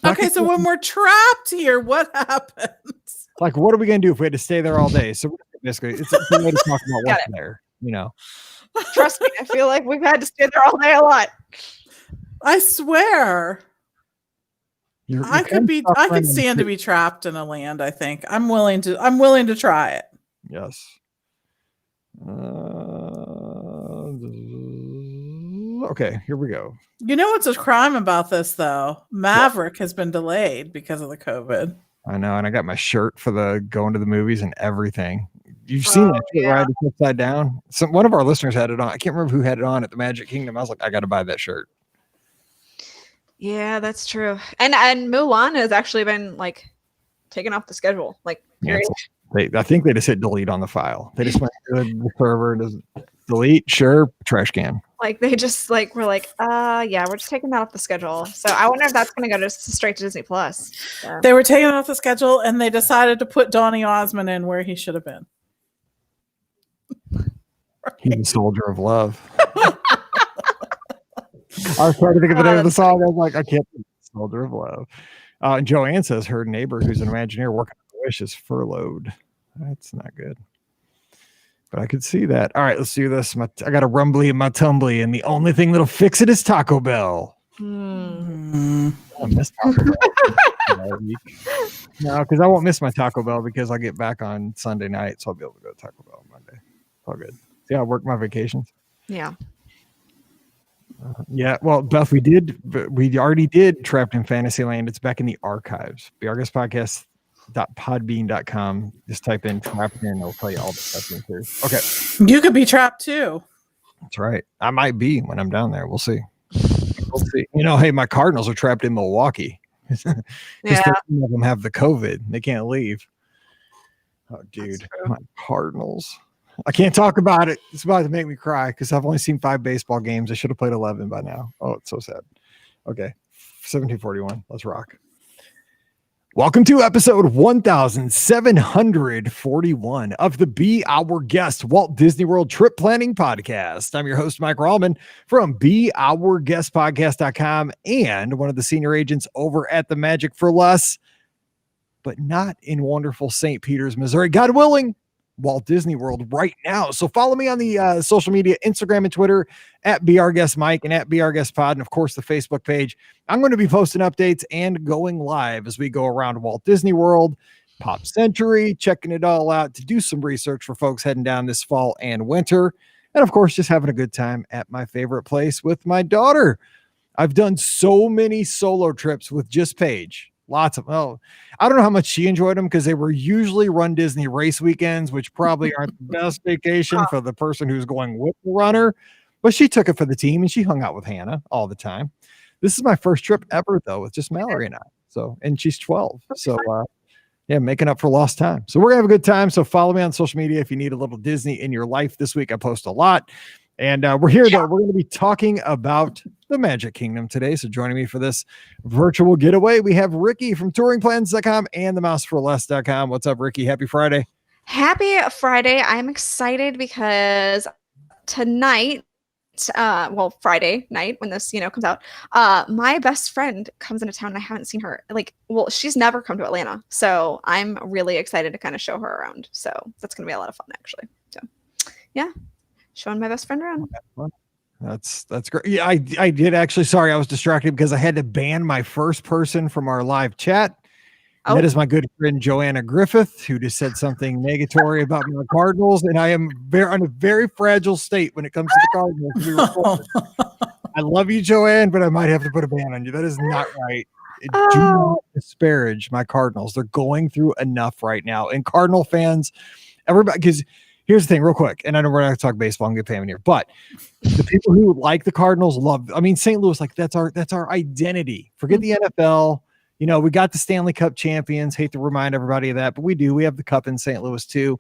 Okay, so when we're trapped here, what happens? Like, what are we gonna do if we had to stay there all day? So basically, it's a way to talk about what's there. You know. Trust me, I feel like we've had to stay there all day a lot. I swear. I could stand to be trapped in a land, I think. I'm willing to try it. Yes. Okay, here we go. You know what's a crime about this, though? Maverick has been delayed because of the COVID. I know, and I got my shirt for the going to the movies and everything. You've seen that shit, right? It's upside down. One of our listeners had it on. I can't remember who had it on at the Magic Kingdom. I was like, I got to buy that shirt. Yeah, that's true. And Mulan has actually been like taken off the schedule. Like, I think they just hit delete on the file. They just went to the server and just delete, sure, trash can. Like they just like were like, yeah, we're just taking that off the schedule. So I wonder if that's going to go just straight to Disney Plus. So. They were taking it off the schedule, and they decided to put Donny Osmond in where he should have been. He's a soldier of love. I was trying to think of the name of the song. I was like, I can't think of Soldier of Love. And Joanne says her neighbor, who's an Imagineer working on the Wish, is furloughed. That's not good. But I could see that. All right, let's do this. I got a rumbly in my tumbly, and the only thing that'll fix it is Taco Bell. Mm. I miss Taco Bell. No, because I won't miss my Taco Bell because I'll get back on Sunday night, so I'll be able to go to Taco Bell on Monday. All good. See how I work my vacations? Yeah. Yeah, well, Beth, we already did Trapped in Fantasyland. It's back in the archives. BRGuestPodcast.podbean.com. Just type in Trapped in, it'll tell you all the stuff in here. Okay. You could be trapped too. That's right. I might be when I'm down there. We'll see. We'll see. You know, hey, my Cardinals are trapped in Milwaukee. Yeah. Some of them have the COVID. They can't leave. Oh, dude, my Cardinals. I can't talk about it. It's about to make me cry because I've only seen 5 baseball games. I should have played 11 by now. Oh, it's so sad. Okay. 1741. Let's rock. Welcome to episode 1741 of the Be Our Guest Walt Disney World Trip Planning Podcast. I'm your host, Mike Rallman from BeOurGuestPodcast.com and one of the senior agents over at the Magic for Less, but not in wonderful St. Peters, Missouri. God willing, Walt Disney World right now. So follow me on the social media, Instagram and Twitter at BRGuestMike and at BRGuestPod, and of course the Facebook page. I'm going to be posting updates and going live as we go around Walt Disney World, Pop Century, checking it all out to do some research for folks heading down this fall and winter. And of course, just having a good time at my favorite place with my daughter. I've done so many solo trips with just Paige. Lots of, I don't know how much she enjoyed them because they were usually Run Disney race weekends, which probably aren't the best vacation for the person who's going with the runner, but she took it for the team and she hung out with Hannah all the time. This is my first trip ever though, with just Mallory and I. So, and she's 12. So, yeah, making up for lost time. So we're gonna have a good time. So follow me on social media if you need a little Disney in your life. This week I post a lot. And we're here, though. We're going to be talking about the Magic Kingdom today. So joining me for this virtual getaway, we have Ricky from touringplans.com and themouseforless.com. What's up, Ricky? Happy Friday. Happy Friday. I'm excited because tonight, Friday night when this, comes out, my best friend comes into town and I haven't seen her. She's never come to Atlanta. So I'm really excited to kind of show her around. So that's going to be a lot of fun, actually. So, yeah. Showing my best friend around. That's great. Yeah, I did actually. Sorry, I was distracted because I had to ban my first person from our live chat. Oh. That is my good friend Joanna Griffith, who just said something negatory about my Cardinals, and I am on a very fragile state when it comes to the Cardinals. I love you, Joanne, but I might have to put a ban on you. That is not right. Do not disparage my Cardinals. They're going through enough right now, and Cardinal fans, everybody, because here's the thing real quick. And I know we're not going to talk baseball and get Pam in here, but the people who like the Cardinals love, I mean, St. Louis, like that's our identity. Forget the NFL. You know, we got the Stanley Cup champions. Hate to remind everybody of that, but we do. We have the cup in St. Louis too.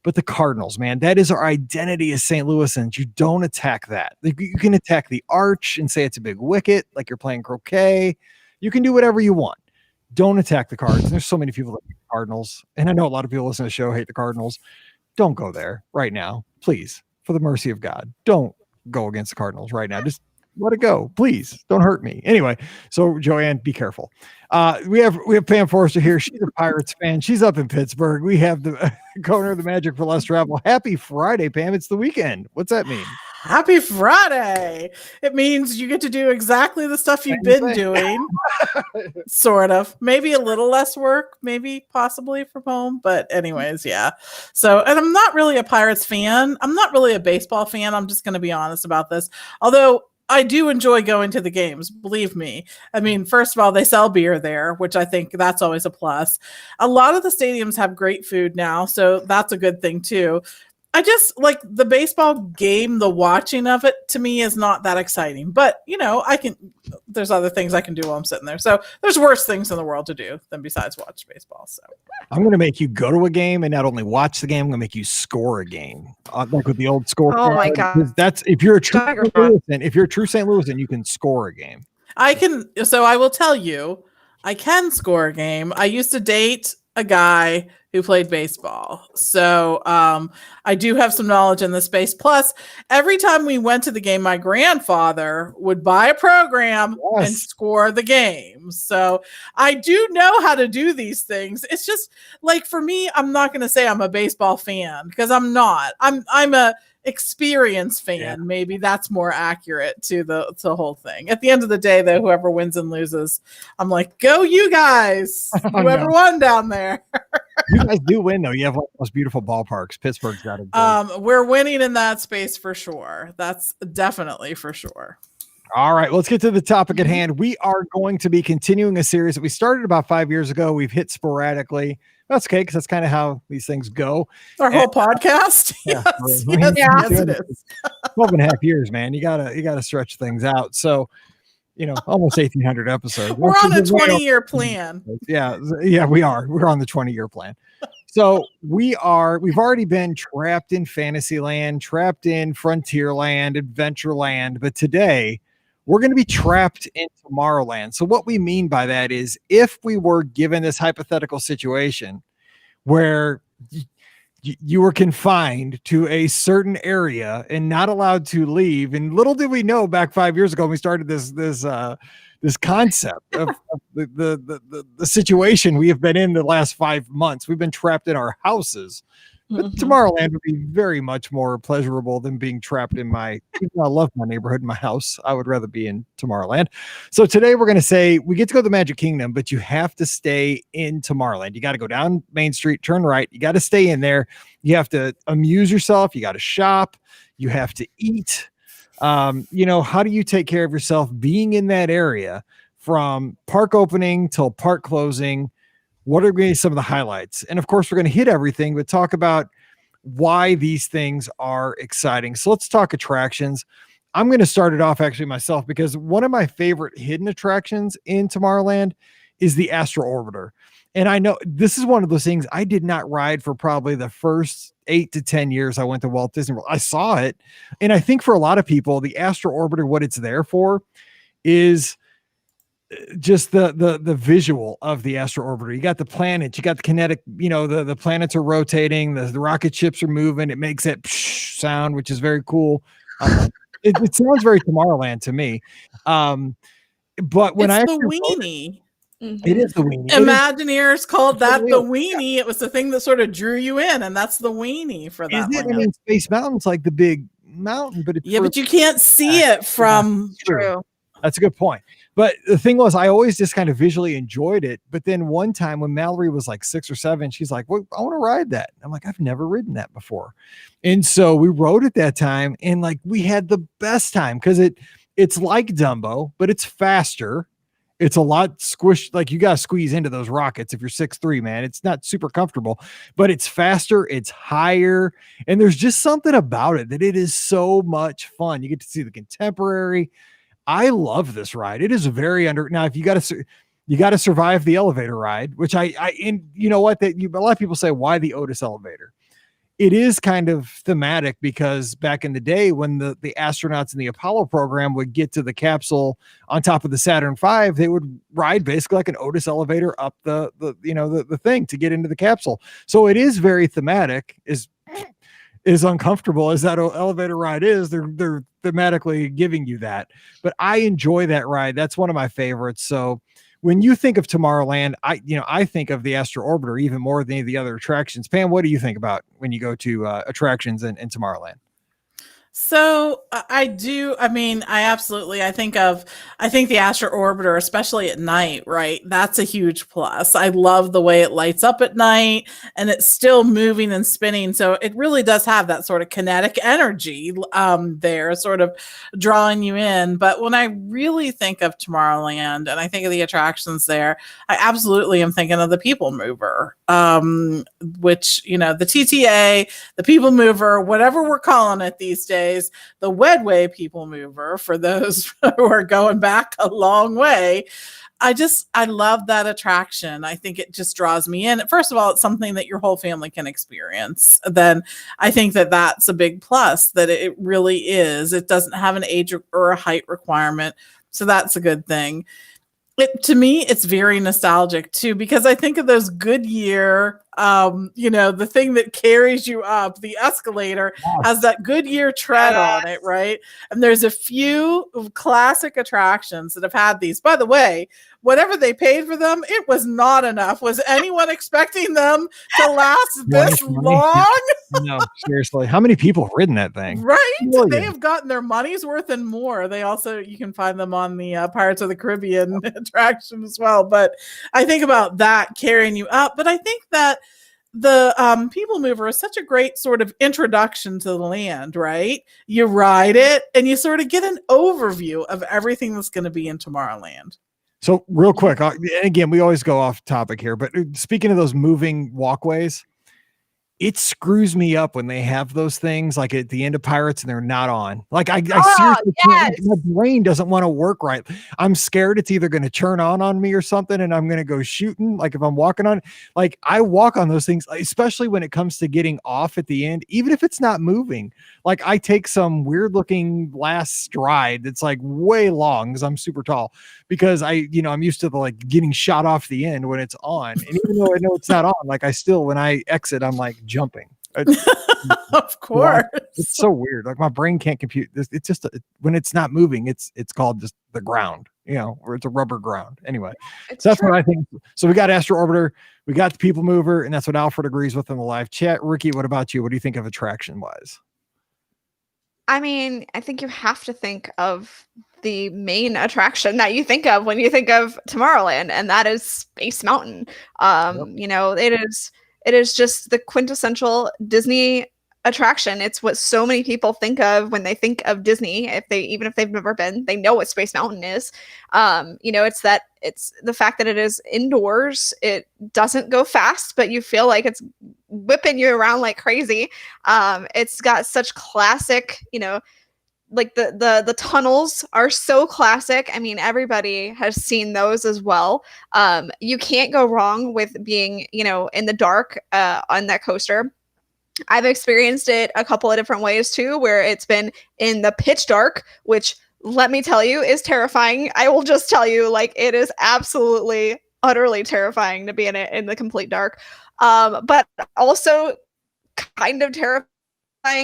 But the Cardinals, man, that is our identity as St. Louisans. You don't attack that. You can attack the arch and say it's a big wicket, like you're playing croquet. You can do whatever you want. Don't attack the Cards. There's so many people that hate the Cardinals, and I know a lot of people listening to the show hate the Cardinals. Don't go there right now, please. For the mercy of God, don't go against the Cardinals right now. Just let it go, please. Don't hurt me. Anyway, so Joanne, be careful. We have Pam Forrester here. She's a Pirates fan. She's up in Pittsburgh. We have the co-owner of the Magic for Less Travel. Happy Friday, Pam. It's the weekend. What's that mean? Happy Friday. It means you get to do exactly the stuff you've been doing. Sort of. Maybe a little less work, maybe possibly from home. But anyways, yeah. So, and I'm not really a Pirates fan. I'm not really a baseball fan. I'm just going to be honest about this. Although I do enjoy going to the games, believe me. I mean, first of all, they sell beer there, which I think that's always a plus. A lot of the stadiums have great food now, so that's a good thing too. I just like the baseball game, the watching of it to me is not that exciting, but you know, there's other things I can do while I'm sitting there. So there's worse things in the world to do than besides watch baseball. So I'm going to make you go to a game and not only watch the game, I'm going to make you score a game. Like with the old score. Oh my God. That's if you're a true St. Louisan, you can score a game. So I will tell you, I can score a game. I used to date a guy who played baseball. So I do have some knowledge in the space. Plus, every time we went to the game, my grandfather would buy a program and score the game. So I do know how to do these things. It's just like, for me, I'm not going to say I'm a baseball fan because I'm not. I'm a experience fan. Yeah. Maybe that's more accurate to the whole thing. At the end of the day, though, whoever wins and loses, I'm like, go you guys. Whoever won down there. You guys do win, though. You have one of the most beautiful ballparks. Pittsburgh's got it. We're winning in that space for sure. That's definitely for sure. All right, let's get to the topic at hand. We are going to be continuing a series that we started about 5 years ago. We've hit sporadically. That's okay, because that's kind of how these things go. Our whole podcast? Yeah, yes, it is. 12 and a half years, man. You gotta stretch things out. So, you know, almost 1,800 episodes. We're on a 20-year plan. Yeah, we are. We're on the 20-year plan. So we've already been trapped in Fantasyland, trapped in Frontierland, Adventureland, but today we're going to be trapped in Tomorrowland. So what we mean by that is, if we were given this hypothetical situation where you were confined to a certain area and not allowed to leave, and little did we know back 5 years ago when we started this concept of the situation we have been in the last 5 months. We've been trapped in our houses. But Tomorrowland would be very much more pleasurable than being trapped in I love my neighborhood, my house. I would rather be in Tomorrowland. So today we're going to say we get to go to the Magic Kingdom, but you have to stay in Tomorrowland. You got to go down Main Street, turn right. You got to stay in there. You have to amuse yourself. You got to shop. You have to eat. How do you take care of yourself being in that area from park opening till park closing? What are going to be some of the highlights? And of course, we're going to hit everything, but talk about why these things are exciting. So let's talk attractions. I'm going to start it off actually myself, because one of my favorite hidden attractions in Tomorrowland is the Astro Orbiter. And I know this is one of those things I did not ride for probably the first 8 to 10 years I went to Walt Disney World. I saw it. And I think for a lot of people, the Astro Orbiter, what it's there for is just the visual of the Astro Orbiter. You got the planets, you got the kinetic, the planets are rotating, the rocket ships are moving. It makes that sound, which is very cool. It sounds very Tomorrowland to me. But when it's the weenie. It is the weenie. Imagineers called that the weenie. It was the thing that sort of drew you in, and that's the weenie for that. I mean, Space Mountain's like the big mountain, but but you can't see it from. True. That's a good point. But the thing was, I always just kind of visually enjoyed it. But then one time when Mallory was like 6 or 7, she's like, well, I want to ride that. I'm like, I've never ridden that before. And so we rode it that time, and like we had the best time, because it's like Dumbo, but it's faster It's a lot squished. Like you got to squeeze into those rockets if you're 6'3", man. It's not super comfortable, but it's faster, it's higher, and there's just something about it that it is so much fun. You get to see the contemporary. I love this ride. It is very now. If you got to survive the elevator ride, which and you know what, a lot of people say, why the Otis elevator? It is kind of thematic because back in the day when the astronauts in the Apollo program would get to the capsule on top of the Saturn V, they would ride basically like an Otis elevator up the thing to get into the capsule. So it is very thematic. Is uncomfortable as that elevator ride is, they're thematically giving you that. But I enjoy that ride. That's one of my favorites. So when you think of Tomorrowland, I think of the Astro Orbiter even more than any of the other attractions. Pam, what do you think about when you go to attractions in Tomorrowland? So I do. I mean, I think the Astro Orbiter, especially at night, right? That's a huge plus. I love the way it lights up at night and it's still moving and spinning. So it really does have that sort of kinetic energy there, sort of drawing you in. But when I really think of Tomorrowland and I think of the attractions there, I absolutely am thinking of the People Mover, which, the TTA, the People Mover, whatever we're calling it these days. The Wedway People Mover, for those who are going back a long way. I love that attraction. I think it just draws me in. First of all, it's something that your whole family can experience. Then I think that that's a big plus, that it really is. It doesn't have an age or a height requirement. So that's a good thing. To me, it's very nostalgic too, because I think of those Goodyear, the thing that carries you up, the escalator has that Goodyear tread on it, right? And there's a few classic attractions that have had these. By the way, whatever they paid for them, it was not enough. Was anyone expecting them to last this long? No, seriously. How many people have ridden that thing? Right? They have gotten their money's worth and more. They also, you can find them on the Pirates of the Caribbean attraction as well. But I think about that carrying you up. But I think that the People Mover is such a great sort of introduction to the land, right? You ride it and you sort of get an overview of everything that's going to be in Tomorrowland. So real quick, again, we always go off topic here, but speaking of those moving walkways, it screws me up when they have those things like at the end of Pirates and they're not on. Like I seriously can't, my brain doesn't want to work right. I'm scared it's either going to turn on me or something and I'm going to go shooting. Like if I'm walking on, like I walk on those things, especially when it comes to getting off at the end, even if it's not moving. Like I take some weird looking last stride that's like way long because I'm super tall, because I'm used to the like getting shot off the end when it's on. And even though I know it's not on, like I still, when I exit, I'm like jumping. Of course. It's so weird. Like my brain can't compute this. It's just when it's not moving, it's called just the ground, or it's a rubber ground. Anyway, so that's what I think. So we got Astro Orbiter, we got the People Mover, and that's what Alfred agrees with in the live chat. Ricky, what about you? What do you think of attraction wise? I mean, I think you have to think of the main attraction that you think of when you think of Tomorrowland, and that is Space Mountain. It is just the quintessential Disney attraction. It's what so many people think of when they think of Disney. Even if they've never been, they know what Space Mountain is. It's the fact that it is indoors. It doesn't go fast, but you feel like it's whipping you around like crazy. It's got such classic, like the tunnels are so classic. I mean, everybody has seen those as well. You can't go wrong with being, in the dark on that coaster. I've experienced it a couple of different ways too, where it's been in the pitch dark, which, let me tell you, is terrifying. I will just tell you, like, it is absolutely, utterly terrifying to be in it in the complete dark. But also kind of terrifying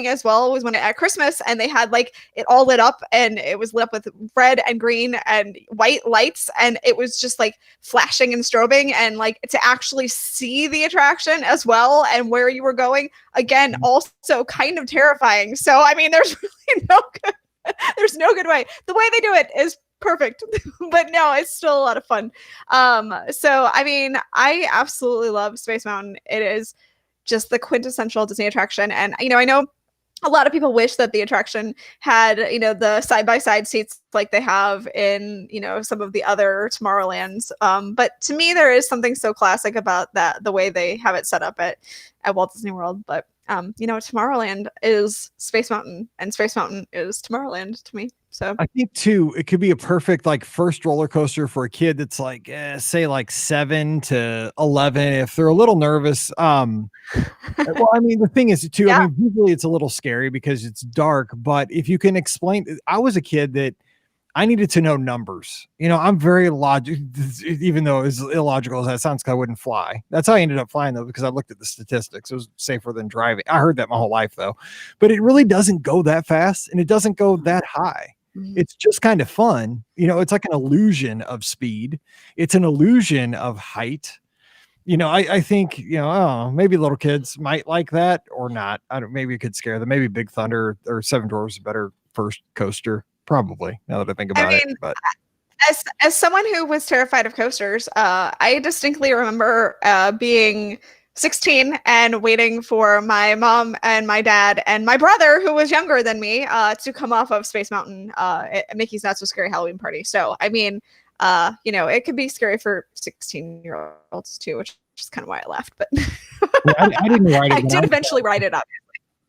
as well was when at Christmas and they had like it all lit up, and it was lit up with red and green and white lights, and it was just like flashing and strobing, and like to actually see the attraction as well and where you were going again, also kind of terrifying. So I mean, there's really there's no good way. The way they do it is perfect, but no, it's still a lot of fun. So I mean, I absolutely love Space Mountain. It is just the quintessential Disney attraction. And, I know a lot of people wish that the attraction had, you know, the side-by-side seats like they have in, you know, some of the other Tomorrowlands. But to me, there is something so classic about that, the way they have it set up at Walt Disney World. But, you know, Tomorrowland is Space Mountain, and Space Mountain is Tomorrowland to me. So I think too, it could be a perfect like first roller coaster for a kid that's like, say like 7 to 11. If they're a little nervous, well, I mean, the thing is too, I mean, usually it's a little scary because it's dark, but if you can explain, I was a kid that I needed to know numbers. You know, I'm very logical, even though as illogical as that sounds, because I wouldn't fly. That's how I ended up flying though, because I looked at the statistics. It was safer than driving. I heard that my whole life though, but it really doesn't go that fast and it doesn't go that high. It's just kind of fun. You know, it's like an illusion of speed. It's an illusion of height. You know, I think, you know, oh, maybe little kids might like that or not. I don't, maybe it could scare them. Maybe Big Thunder or Seven Dwarfs is a better first coaster. Probably, now that I think about it. But as someone who was terrified of coasters, I distinctly remember being 16 and waiting for my mom and my dad and my brother, who was younger than me, to come off of Space Mountain at Mickey's Not So Scary Halloween Party. So, I mean, you know, it could be scary for 16-year-olds too, which is kind of why I left. But yeah, I didn't ride it. I did eventually ride it, obviously.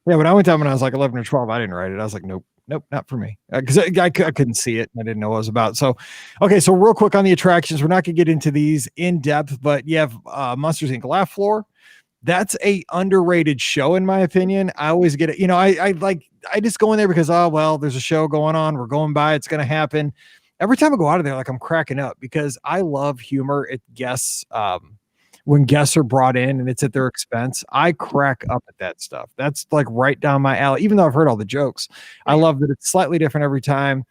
Yeah, when I went down when I was like 11 or 12, I didn't ride it. I was like, nope, not for me. Because I couldn't see it. And I didn't know what it was about. So, okay, so real quick on the attractions. We're not going to get into these in depth, but you have Monsters Inc. Laugh Floor. That's a underrated show, in my opinion. I always get it. You know, I just go in there because, oh, well, there's a show going on. We're going by. It's going to happen. Every time I go out of there, like I'm cracking up because I love humor at guests. When guests are brought in and it's at their expense, I crack up at that stuff. That's like right down my alley, even though I've heard all the jokes. I love that it's slightly different every time.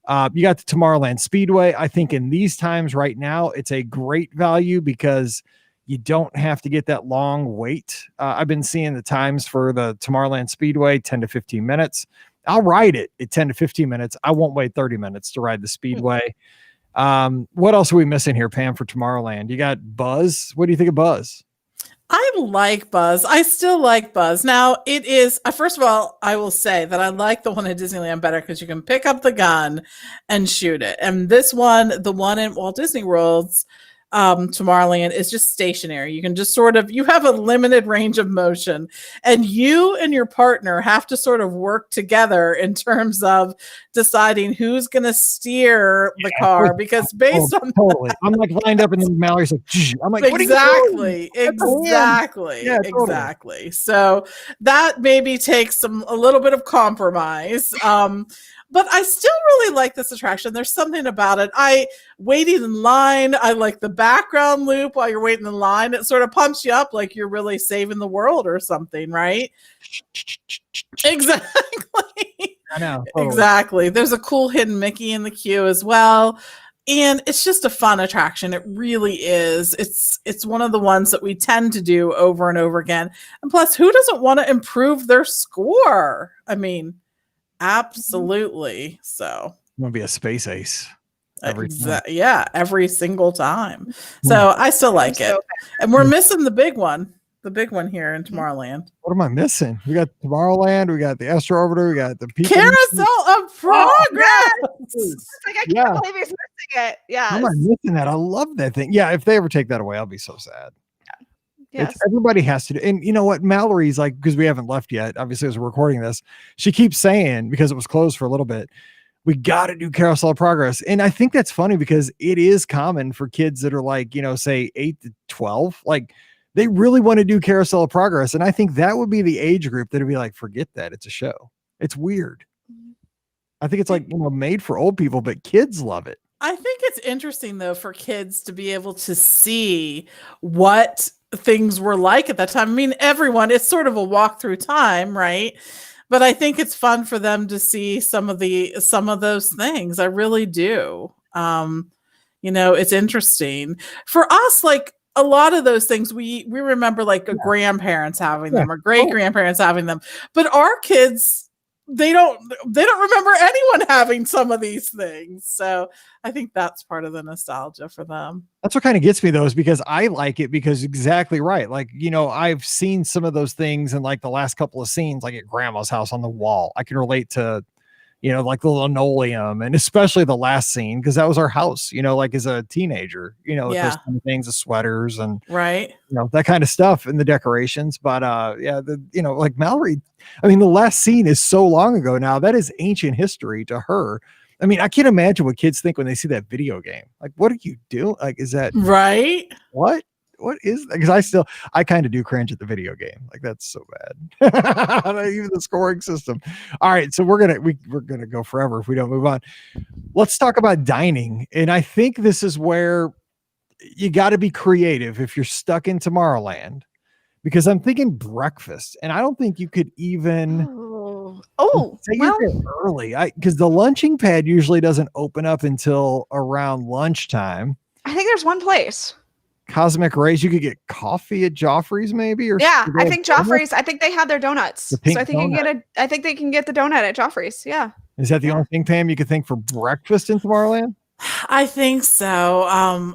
You got the Tomorrowland Speedway. I think in these times right now, it's a great value because you don't have to get that long wait. I've been seeing the times for the Tomorrowland Speedway, 10 to 15 minutes. I'll ride it at 10 to 15 minutes. I won't wait 30 minutes to ride the Speedway. What else are we missing here, Pam, for Tomorrowland? You got Buzz. What do you think of Buzz? I like Buzz. I still like Buzz. Now, it is, first of all, I will say that I like the one at Disneyland better because you can pick up the gun and shoot it. And this one, the one in Walt Disney World's Tomorrowland, is just stationary. You can just sort of, you have a limited range of motion, and you and your partner have to sort of work together in terms of deciding who's going to steer the car, because based on totally, I'm like lined up and then Mallory's like, I'm like, exactly. Yeah, exactly. So that maybe takes a little bit of compromise. But I still really like this attraction. There's something about it. Waiting in line. I like the background loop while you're waiting in line. It sort of pumps you up like you're really saving the world or something, right? Exactly. I know. Totally. Exactly. There's a cool hidden Mickey in the queue as well. And it's just a fun attraction. It really is. It's one of the ones that we tend to do over and over again. And plus, who doesn't want to improve their score? I mean, absolutely. So I'm gonna be a space ace every single time. So I still like it. And we're missing the big one here in Tomorrowland. What am I missing? We got Tomorrowland, we got the Astro Orbiter, we got the Carousel of Progress. It's like, I can't believe he's missing it. Yeah. How am I missing that? I love that thing. Yeah, if they ever take that away, I'll be so sad. Yes. Everybody has to do. And you know what? Mallory's like, because we haven't left yet, obviously, as we're recording this, she keeps saying, because it was closed for a little bit, we got to do Carousel of Progress. And I think that's funny because it is common for kids that are like, you know, say 8 to 12, like they really want to do Carousel of Progress. And I think that would be the age group that would be like, forget that. It's a show. It's weird. I think it's like, you know, made for old people, but kids love it. I think it's interesting though for kids to be able to see what things were like at that time. I mean, everyone, it's sort of a walk through time, right? But I think it's fun for them to see some of those things. I really do. You know, it's interesting for us. Like a lot of those things, we remember like grandparents having them or great grandparents having them. But our kids, they don't remember anyone having some of these things. So I think that's part of the nostalgia for them. That's what kind of gets me though, is because I like it because exactly right. Like, I've seen some of those things in like the last couple of scenes, like at grandma's house on the wall. I can relate to, like the linoleum, and especially the last scene, because that was our house, like as a teenager, with those kind of things, the sweaters and right, that kind of stuff and the decorations. But like Mallory, I mean, the last scene is so long ago now. That is ancient history to her. I mean, I can't imagine what kids think when they see that video game. Like, what are you doing? Like, is that right? What is that? Because I kind of do cringe at the video game. Like, that's so bad. Even the scoring system. All right, so we're gonna go forever if we don't move on. Let's talk about dining, and I think this is where you got to be creative if you're stuck in Tomorrowland, because I'm thinking breakfast, and I don't think you could even. Say well, you're there early, because the lunching pad usually doesn't open up until around lunchtime. I think there's one place. Cosmic Rays, you could get coffee at Joffrey's, maybe, or yeah, I think Joffrey's. I think they have their donuts, so I think donut. I think they can get the donut at Joffrey's. Yeah, is that the only thing, Pam, you could think for breakfast in Tomorrowland? I think so.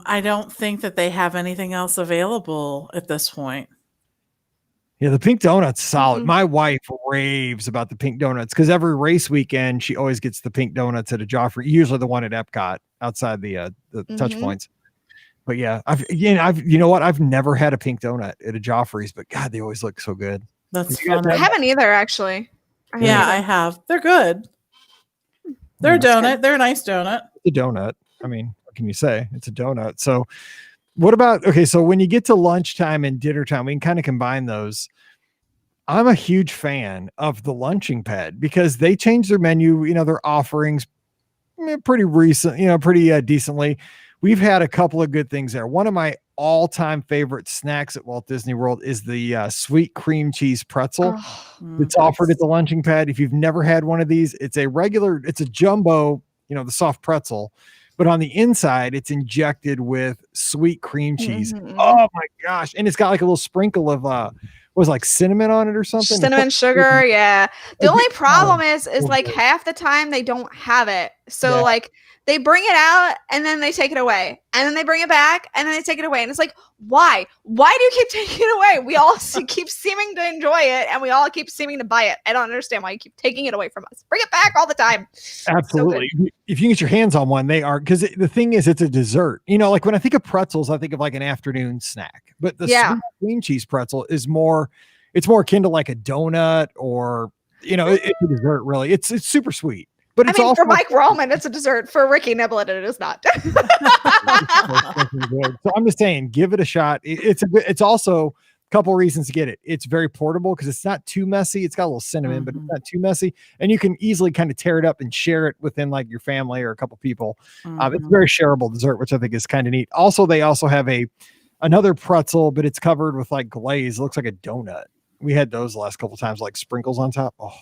I don't think that they have anything else available at this point. Yeah, the pink donut's solid. Mm-hmm. My wife raves about the pink donuts because every race weekend she always gets the pink donuts at a Joffrey, usually the one at Epcot outside the touch points. But yeah, I've I've never had a pink donut at a Joffrey's, but God, they always look so good. That's fun. I haven't either, actually. I have. They're good. They're a donut. Good. They're a nice donut. It's a donut. I mean, what can you say? It's a donut. So what about, so when you get to lunchtime and dinner time, we can kind of combine those. I'm a huge fan of the lunching pad because they change their menu, their offerings pretty recent, pretty decently. We've had a couple of good things there. One of my all-time favorite snacks at Walt Disney World is the sweet cream cheese pretzel. It's offered at the lunching pad. If you've never had one of these, it's a jumbo, the soft pretzel, but on the inside, it's injected with sweet cream cheese. Mm-hmm. Oh my gosh. And it's got like a little sprinkle of, was like cinnamon on it or something? Cinnamon sugar, yeah. The only problem is like half the time they don't have it. So like they bring it out and then they take it away. And then they bring it back and then they take it away. And it's like, why? Why do you keep taking it away? We all keep seeming to enjoy it and we all keep seeming to buy it. I don't understand why you keep taking it away from us. Bring it back all the time. Absolutely. So if you can get your hands on one, they are, because the thing is, it's a dessert. Like when I think of pretzels, I think of like an afternoon snack. But the sweet cream cheese pretzel is it's more akin to like a donut or, it's a dessert really. It's super sweet. But it's also for Mike Roman, it's a dessert. For Ricky Niblett, it is not. So I'm just saying, give it a shot. It's also a couple reasons to get it. It's very portable because it's not too messy. It's got a little cinnamon, but it's not too messy. And you can easily kind of tear it up and share it within like your family or a couple people. It's a very shareable dessert, which I think is kind of neat. Also, they also have another pretzel, but it's covered with like glaze. It looks like a donut. We had those the last couple of times, like sprinkles on top. Oh,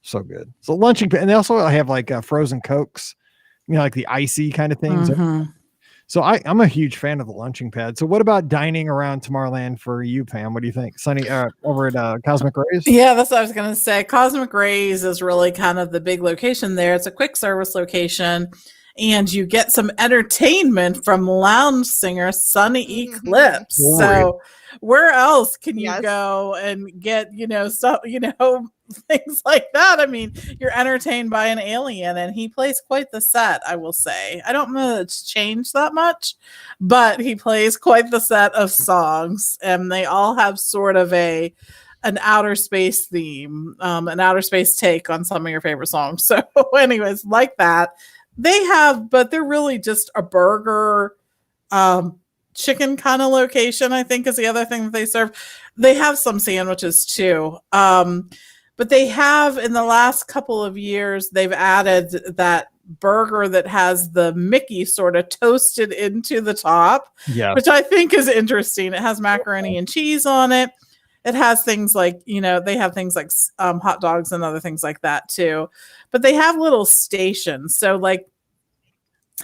so good. So lunching, and they also have like frozen Cokes, like the icy kind of things. So I'm a huge fan of the lunching pad. So what about dining around Tomorrowland for you, Pam? What do you think? Sunny over at Cosmic Rays? Yeah, that's what I was going to say. Cosmic Rays is really kind of the big location there. It's a quick service location. And you get some entertainment from lounge singer Sunny Eclipse. So where else can you go and get, stuff, things like that? I mean, you're entertained by an alien and he plays quite the set, I will say. I don't know that it's changed that much, but he plays quite the set of songs and they all have sort of an outer space theme, an outer space take on some of your favorite songs. So anyways, like that. But they're really just a burger, chicken kind of location, I think is the other thing that they serve. They have some sandwiches too. But they have in the last couple of years, they've added that burger that has the Mickey sort of toasted into the top, which I think is interesting. It has macaroni and cheese on it. It has things like, they have things like hot dogs and other things like that too. But they have little stations. So like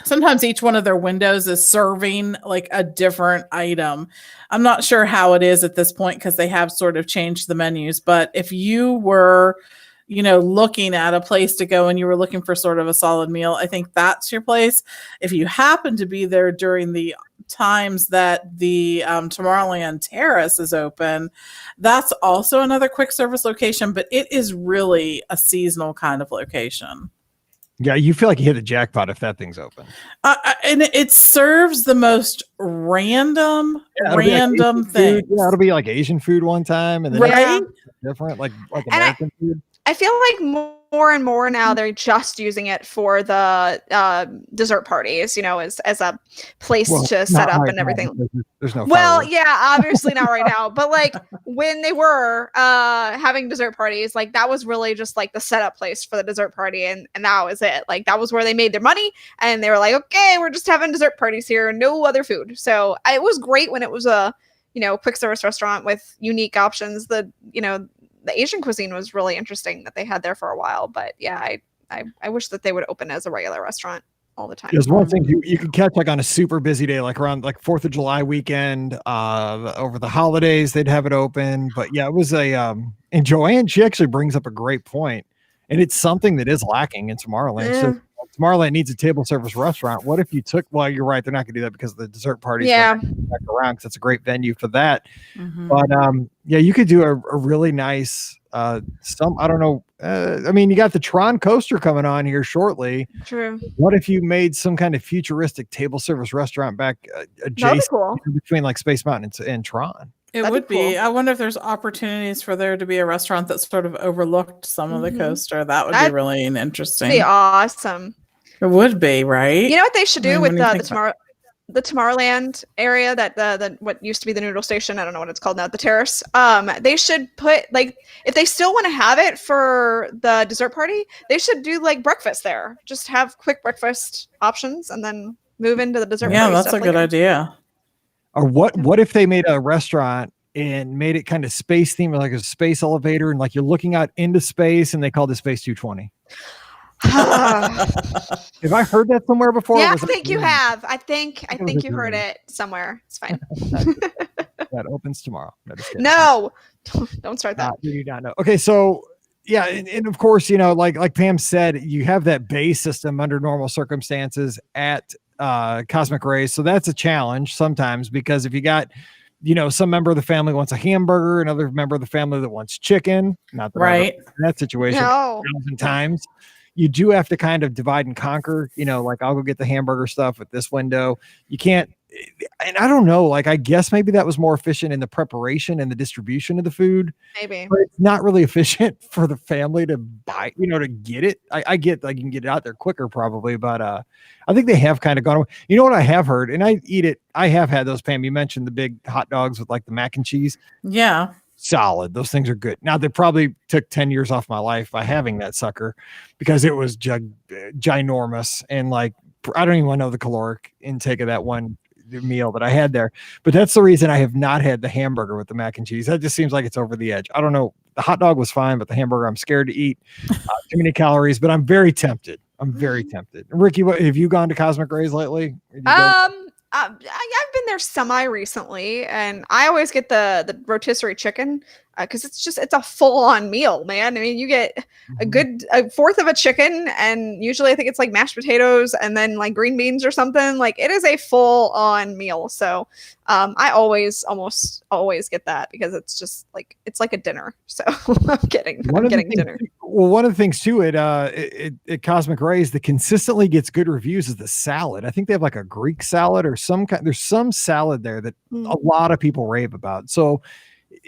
sometimes each one of their windows is serving like a different item. I'm not sure how it is at this point because they have sort of changed the menus. But if you were looking at a place to go and you were looking for sort of a solid meal, I think that's your place. If you happen to be there during the times that the Tomorrowland Terrace is open, that's also another quick service location, but it is really a seasonal kind of location. Yeah, you feel like you hit a jackpot if that thing's open. And it serves the most random things. Yeah, it'll be like Asian food one time, and then right, different, like American food. I feel like more and more now they're just using it for the dessert parties, as a place to set up and everything. There's no. Well, yeah, obviously not right now, but like when they were having dessert parties, like that was really just like the setup place for the dessert party, and that was it. Like that was where they made their money, and they were like, okay, we're just having dessert parties here, no other food. So it was great when it was a quick service restaurant with unique options. The Asian cuisine was really interesting that they had there for a while, but yeah, I wish that they would open as a regular restaurant all the time. There's one thing you could catch like on a super busy day, like around like 4th of July weekend, over the holidays, they'd have it open. But yeah, it was and Joanne, she actually brings up a great point, and it's something that is lacking in Tomorrowland. Yeah. So Tomorrowland needs a table service restaurant. What if you well, you're right, they're not going to do that because of the dessert parties. Yeah. Back around because it's a great venue for that. Mm-hmm. But yeah, you could do a really nice I don't know. I mean, you got the Tron coaster coming on here shortly. True. What if you made some kind of futuristic table service restaurant back adjacent between like Space Mountain and Tron? That'd would be. Cool. I wonder if there's opportunities for there to be a restaurant that sort of overlooked some of the coaster. That would be really interesting. Be awesome. It would be, right? You know what they should do with the Tomorrowland area, that the what used to be the noodle station, I don't know what it's called now, the terrace. They should put, like, if they still want to have it for the dessert party, they should do like breakfast there. Just have quick breakfast options and then move into the dessert party. Yeah, that's a good idea. Or what if they made a restaurant and made it kind of space themed, like a space elevator, and like you're looking out into space, and they called it Space 220? Have I heard that somewhere before? Yeah, I think you have. I think you heard it somewhere. It's fine. That opens tomorrow. No, don't start that. You do not know. Okay, so yeah, and of course, like Pam said, you have that base system under normal circumstances at Cosmic Rays, so that's a challenge sometimes, because if you got some member of the family wants a hamburger, another member of the family that wants chicken, not the right in that situation, 1,000 times. You do have to kind of divide and conquer, like I'll go get the hamburger stuff at this window. You can't, and I don't know, like, I guess maybe that was more efficient in the preparation and the distribution of the food. Maybe. But it's not really efficient for the family to buy, to get it. I get, like, you can get it out there quicker probably, but I think they have kind of gone away. You know what I have heard, and I eat it. I have had those, Pam. You mentioned the big hot dogs with like the mac and cheese. Yeah. Solid. Those things are good. Now, they probably took 10 years off my life by having that sucker, because it was ginormous, and like I don't even want to know the caloric intake of that one meal that I had there. But that's the reason I have not had the hamburger with the mac and cheese. That just seems like it's over the edge. I don't know. The hot dog was fine, but the hamburger I'm scared to eat. Too many calories, but I'm very tempted. Ricky, have you gone to Cosmic Rays lately? I've been there semi recently, and I always get the rotisserie chicken because it's a full on meal, man. I mean, you get a fourth of a chicken, and usually I think it's like mashed potatoes and then like green beans or something. Like, it is a full on meal. So I almost always get that, because it's just like, it's like a dinner. So I'm getting dinner. Well, one of the things too at Cosmic Rays that consistently gets good reviews is the salad. I think they have like a Greek salad or there's some salad there that a lot of people rave about. So,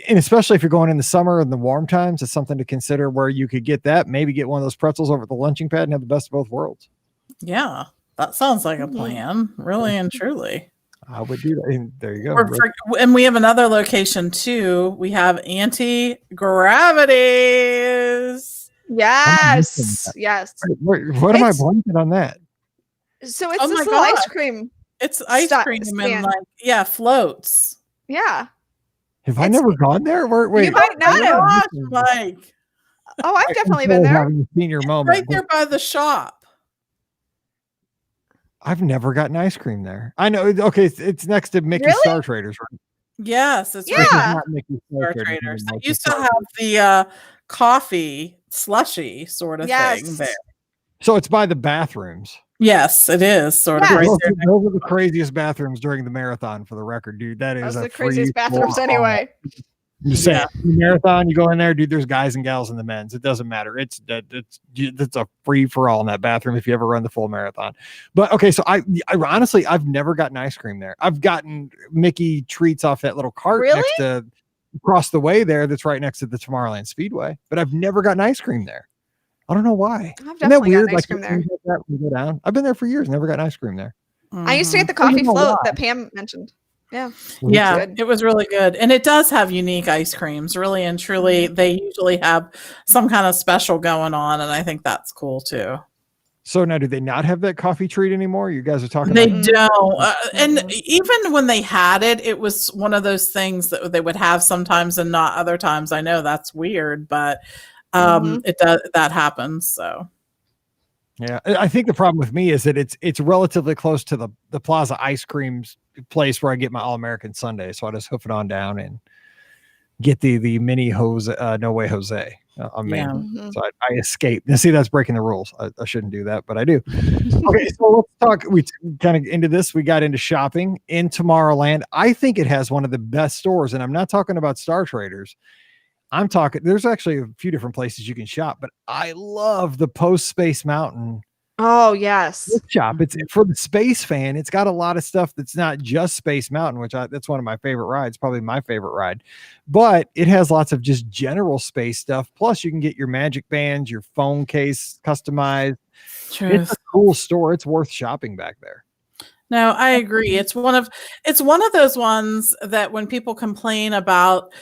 and especially if you're going in the summer and the warm times, it's something to consider, where you could get that, maybe get one of those pretzels over at the lunching pad and have the best of both worlds. Yeah, that sounds like a plan, really and truly. I would do that. And there you go. And we have another location too. We have anti-gravities. Yes. What am I blanking on that? So it's this little ice cream. It's ice cream and floats. Yeah. Have I never gone there? Wait, you might not have. Mike. Oh, I've definitely been there. Senior moment. Right there by the shop. I've never gotten ice cream there. I know. Okay, it's next to Mickey Star Traders, right? Yes, it's right. Not Mickey Star Traders. They used to have the coffee slushy sort of Yes. thing there. So it's by the bathrooms. Yes, it is sort of Yes. right Those, there. those are the craziest bathrooms during the marathon, for the record, dude. That is Those a are the craziest free bathrooms for all. anyway. You say marathon, you go in there, dude. There's guys and gals in the men's. It doesn't matter. It's a free for all in that bathroom if you ever run the full marathon. But okay, so I honestly I've never gotten ice cream there. I've gotten Mickey treats off that little cart Really? next to across the way there. That's right next to the Tomorrowland Speedway. But I've never gotten ice cream there. I don't know why. I've Isn't that definitely weird? gotten ice Like cream there. things like that when you go down. I've been there for years, never gotten ice cream there. I used to get the Mhm. coffee don't know float why. that Pam mentioned. Yeah. Yeah, Good. it was really good. And it does have unique ice creams, really and truly. They usually have some kind of special going on, and I think that's cool too. So now, do they not have that coffee treat anymore? You guys are talking They like don't. And even when they had it, it was one of those things that they would have sometimes and not other times. I know that's weird, but it does, that happens. So yeah, I think the problem with me is that it's relatively close to the Plaza ice creams place where I get my All American Sundae. So I just hoof it on down and get the mini Jose, No Way Jose on Main. Yeah. Mhm. So I escape. Now, see, that's breaking the rules. I shouldn't do that, but I do. Okay, so let's talk. We kind of into this. We got into shopping in Tomorrowland. I think it has one of the best stores, and I'm not talking about Star Traders. I'm talking. There's actually a few different places you can shop, but I love the Post Space Mountain Oh, yes. shop. It's for the space fan. It's got a lot of stuff that's not just Space Mountain, which that's one of my favorite rides, probably my favorite ride. But it has lots of just general space stuff. Plus, you can get your magic bands, your phone case customized. It's truth. a cool store. It's worth shopping back there. No, I agree. It's one of those ones that when people complain about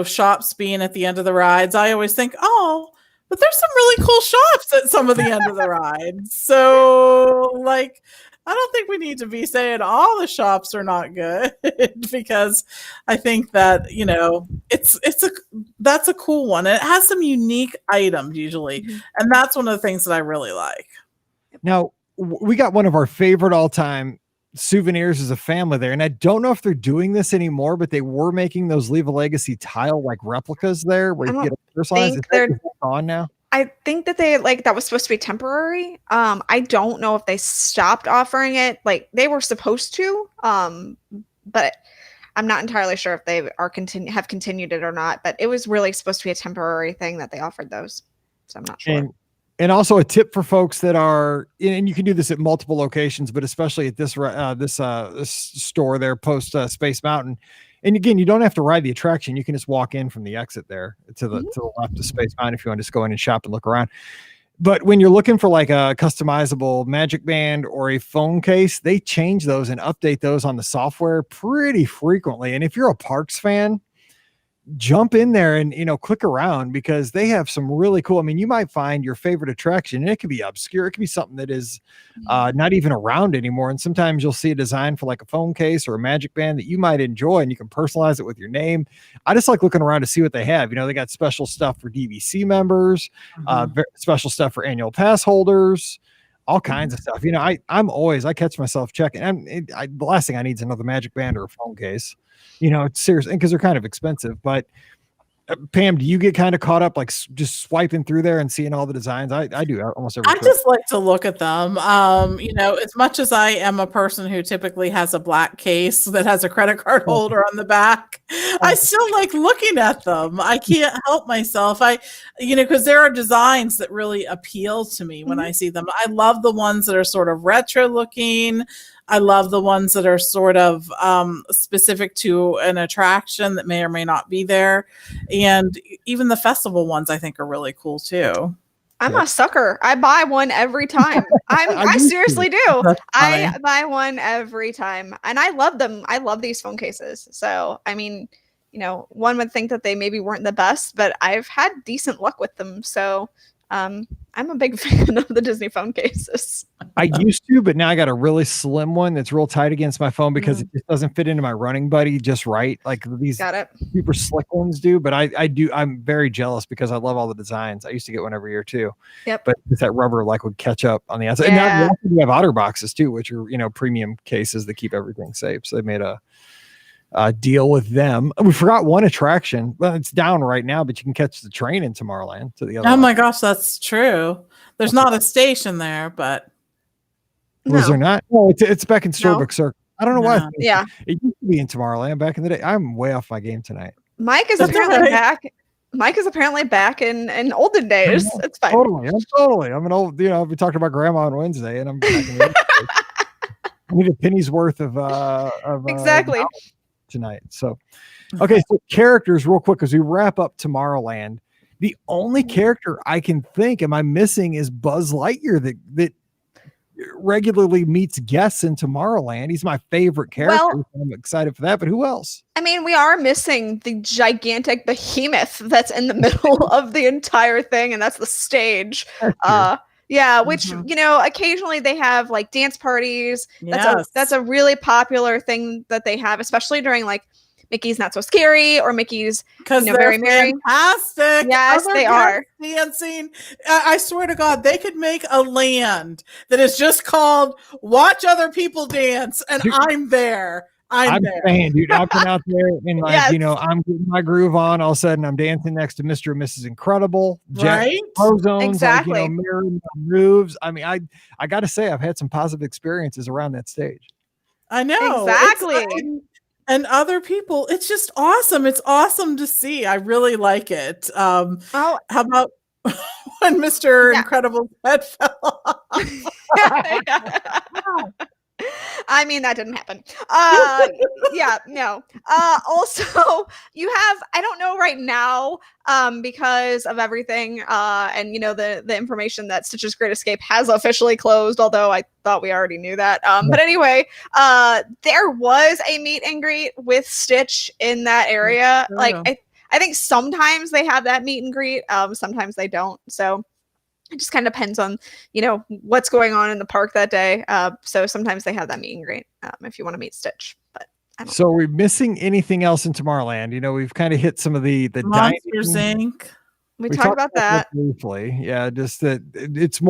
shops being at the end of the rides, I always think, oh, but there's some really cool shops at some of the end of the rides. So like I don't think we need to be saying all the shops are not good because I think that, that's a cool one. And it has some unique items usually. And that's one of the things that I really like. Now, we got one of our favorite all-time souvenirs as a family there, and I don't know if they're doing this anymore, but they were making those Leave a Legacy tile like replicas there where you can get a personalized. Is that on now? I think that that was supposed to be temporary. I don't know if they stopped offering it. Like they were supposed to, but I'm not entirely sure if they have continued it or not. But it was really supposed to be a temporary thing that they offered those, so I'm not sure. And also a tip for folks that are, and you can do this at multiple locations, but especially at this store there, Post Space Mountain. And again, you don't have to ride the attraction. You can just walk in from the exit there to the left of Space Mountain if you want to just go in and shop and look around. But when you're looking for like a customizable magic band or a phone case, they change those and update those on the software pretty frequently. And if you're a Parks fan, jump in there and click around because they have some really cool. I mean, you might find your favorite attraction and it could be obscure. It could be something that is not even around anymore. And sometimes you'll see a design for like a phone case or a magic band that you might enjoy and you can personalize it with your name. I just like looking around to see what they have. They got special stuff for DVC members, special stuff for annual pass holders, all kinds of stuff. I catch myself checking. The last thing I need is another magic band or a phone case. It's serious because they're kind of expensive. But Pam, do you get kind of caught up like just swiping through there and seeing all the designs? I do almost every trip. Just like to look at them. As much as I am a person who typically has a black case that has a credit card holder on the back, I still like looking at them. I can't help myself. Because there are designs that really appeal to me when I see them. I love the ones that are sort of retro looking. I love the ones that are sort of specific to an attraction that may or may not be there. And even the festival ones I think are really cool too. I'm a sucker. I buy one every time. I seriously do. I buy one every time. And I love them. I love these phone cases. So, I mean, one would think that they maybe weren't the best, but I've had decent luck with them. So, I'm a big fan of the Disney phone cases. I used to, but now I got a really slim one that's real tight against my phone because it just doesn't fit into my running buddy just right. Like these super slick ones do, but I'm very jealous because I love all the designs. I used to get one every year too. Yep. But that rubber would catch up on the outside. Yeah. And now we have Otter boxes too, which are, premium cases that keep everything safe. So they made deal with them. We forgot one attraction. Well, it's down right now, but you can catch the train in Tomorrowland to the other. Oh my gosh, that's true. There's not a station there, but was there not? No, it's back in Storybook No. Circle. I don't know why. Yeah. It used to be in Tomorrowland back in the day. I'm way off my game tonight. Mike is That's apparently all right. back. Mike is apparently back in olden days. It's fine. Totally. I'm an old, we talked about grandma on Wednesday, and I'm back in the I need a penny's worth of Exactly. tonight. So, okay, so characters real quick as we wrap up Tomorrowland. The only character I can think am I missing is Buzz Lightyear that regularly meets guests in Tomorrowland. He's my favorite character. Well, I'm excited for that, but who else? I mean, we are missing the gigantic behemoth that's in the middle of the entire thing, and that's the stage. Yeah, which occasionally they have like dance parties. That's a really popular thing that they have, especially during like Mickey's Not So Scary or Mickey's because they're Very Merry. Fantastic. Yes, they are dancing. I swear to God, they could make a land that is just called "Watch Other People Dance," and I'm there. I'm there. Saying, dude, I've been out there and like I'm getting my groove on. All of a sudden, I'm dancing next to Mr. and Mrs. Incredible, right? Zones, exactly. Like, mirroring moves. I mean, I got to say, I've had some positive experiences around that stage. I know exactly. And other people, it's just awesome. It's awesome to see. I really like it. How about when Mr. Incredible's head fell off? I mean, that didn't happen. No. Also, you have, I don't know right now, because of everything, and the information that Stitch's Great Escape has officially closed, although I thought we already knew that. But anyway, there was a meet and greet with Stitch in that area. Like, I think sometimes they have that meet and greet, sometimes they don't. So it just kind of depends on, what's going on in the park that day. So sometimes they have that meet and greet if you want to meet Stitch. But so are we missing anything else in Tomorrowland? We've kind of hit some of the Monsters Inc. We talked about that briefly. Yeah, just that it's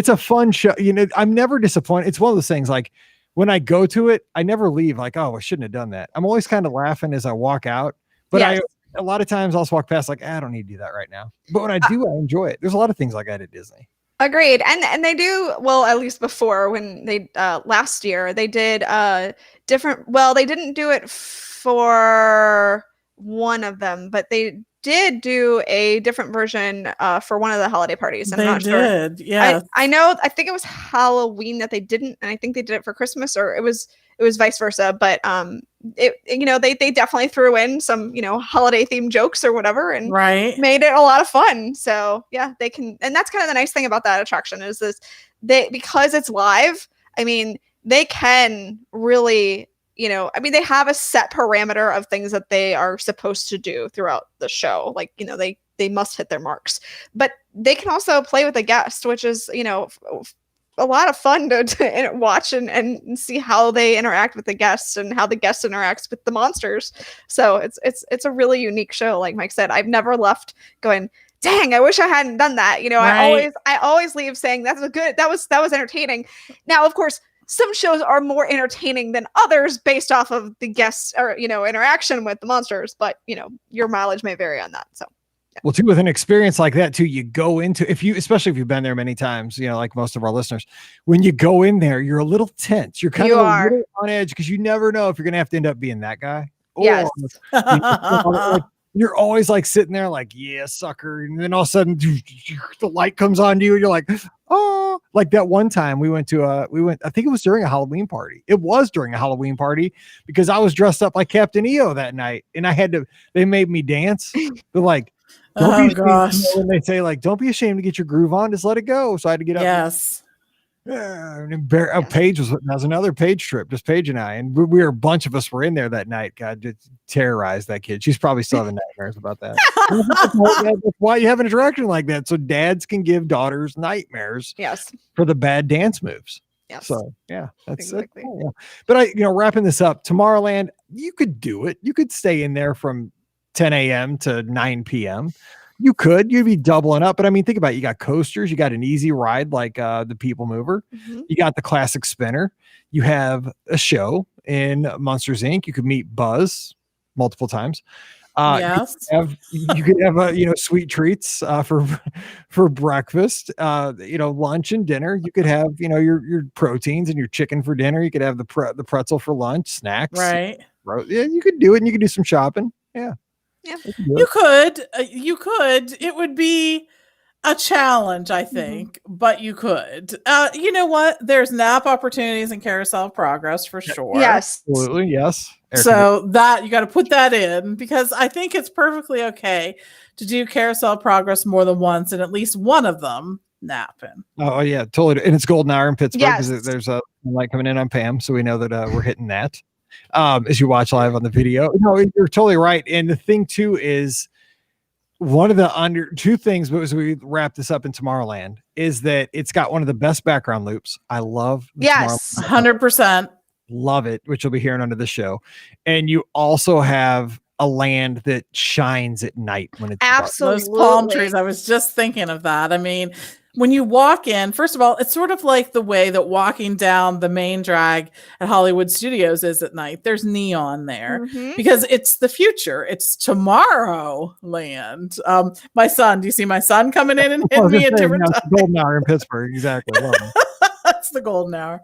a fun show. I'm never disappointed. It's one of those things like when I go to it, I never leave like, oh, I shouldn't have done that. I'm always kind of laughing as I walk out. But a lot of times I'll just walk past like, I don't need to do that right now. But when I do, I enjoy it. There's a lot of things like that at Disney. Agreed. And they do, well, at least before when they, last year, they did different, well, they didn't do it for one of them, but they did do a different version for one of the holiday parties. I'm not sure. Yeah. I know, I think it was Halloween that they didn't, and I think they did it for Christmas, or it was vice versa, but they definitely threw in some holiday themed jokes or whatever, and made it a lot of fun. So yeah, they can, and that's kind of the nice thing about that attraction is because it's live. I mean, they can really, they have a set parameter of things that they are supposed to do throughout the show. Like, they must hit their marks, but they can also play with the guest, which is, a lot of fun to watch and see how they interact with the guests and how the guests interacts with the monsters. So it's a really unique show. Like Mike said, I've never left going, dang, I wish I hadn't done that. I always leave saying that was entertaining. Now, of course, some shows are more entertaining than others based off of the guests or, interaction with the monsters, but your mileage may vary on that. So. Well, too, with an experience like that, too, you go into, especially if you've been there many times, like most of our listeners, when you go in there, you're a little tense. You're kind of a little on edge because you never know if you're going to have to end up being that guy. Yes. You're always like sitting there like, yeah, sucker. And then all of a sudden the light comes on you and you're like, oh, like that one time I think it was during a Halloween party. It was during a Halloween party because I was dressed up like Captain EO that night and they made me dance. They're like, don't be ashamed, when they say like, don't be ashamed to get your groove on, just let it go. So I had to get up. Yes. Paige that was another Paige trip, just Paige and I, and we were a bunch of us were in there that night. God, just terrorized that kid. She's probably still having nightmares about that. That's why you have an attraction like that, so dads can give daughters nightmares. Yes, for the bad dance moves. Yes. So yeah, that's exactly. Cool. But wrapping this up, Tomorrowland, you could do it. You could stay in there from 10 a.m. to 9 p.m. You'd be doubling up, but I mean, think about it. You got coasters, you got an easy ride like the People Mover, you got the classic spinner, you have a show in Monsters Inc. You could meet Buzz multiple times. Yes. You could have sweet treats for breakfast, lunch and dinner. You could have your proteins and your chicken for dinner. You could have the pretzel for lunch, snacks. Right. Yeah, you could do it, and you could do some shopping. Yeah. You could. It would be a challenge, I think, but you could. You know what? There's nap opportunities in Carousel of Progress for sure. Yes. Absolutely. Yes. So that you got to put that in, because I think it's perfectly okay to do Carousel of Progress more than once and at least one of them napping. Oh yeah, totally. And it's golden hour in Pittsburgh because Yes. there's a light coming in on Pam, so we know that we're hitting that as you watch live on the video. No, you're totally right. And the thing too is one of the two things, but as we wrap this up in Tomorrowland, is that it's got one of the best background loops. I love the Yes. 100%. Love it, which you'll be hearing under the show. And you also have a land that shines at night when it's dark. Absolutely. Those palm trees. I was just thinking of that. I mean, when you walk in, first of all, it's sort of like the way that walking down the main drag at Hollywood Studios is at night. There's neon there because it's the future. It's Tomorrowland. My son, do you see my son coming in and hitting me at different times? Golden hour in Pittsburgh. Exactly. Love it. That's the golden hour.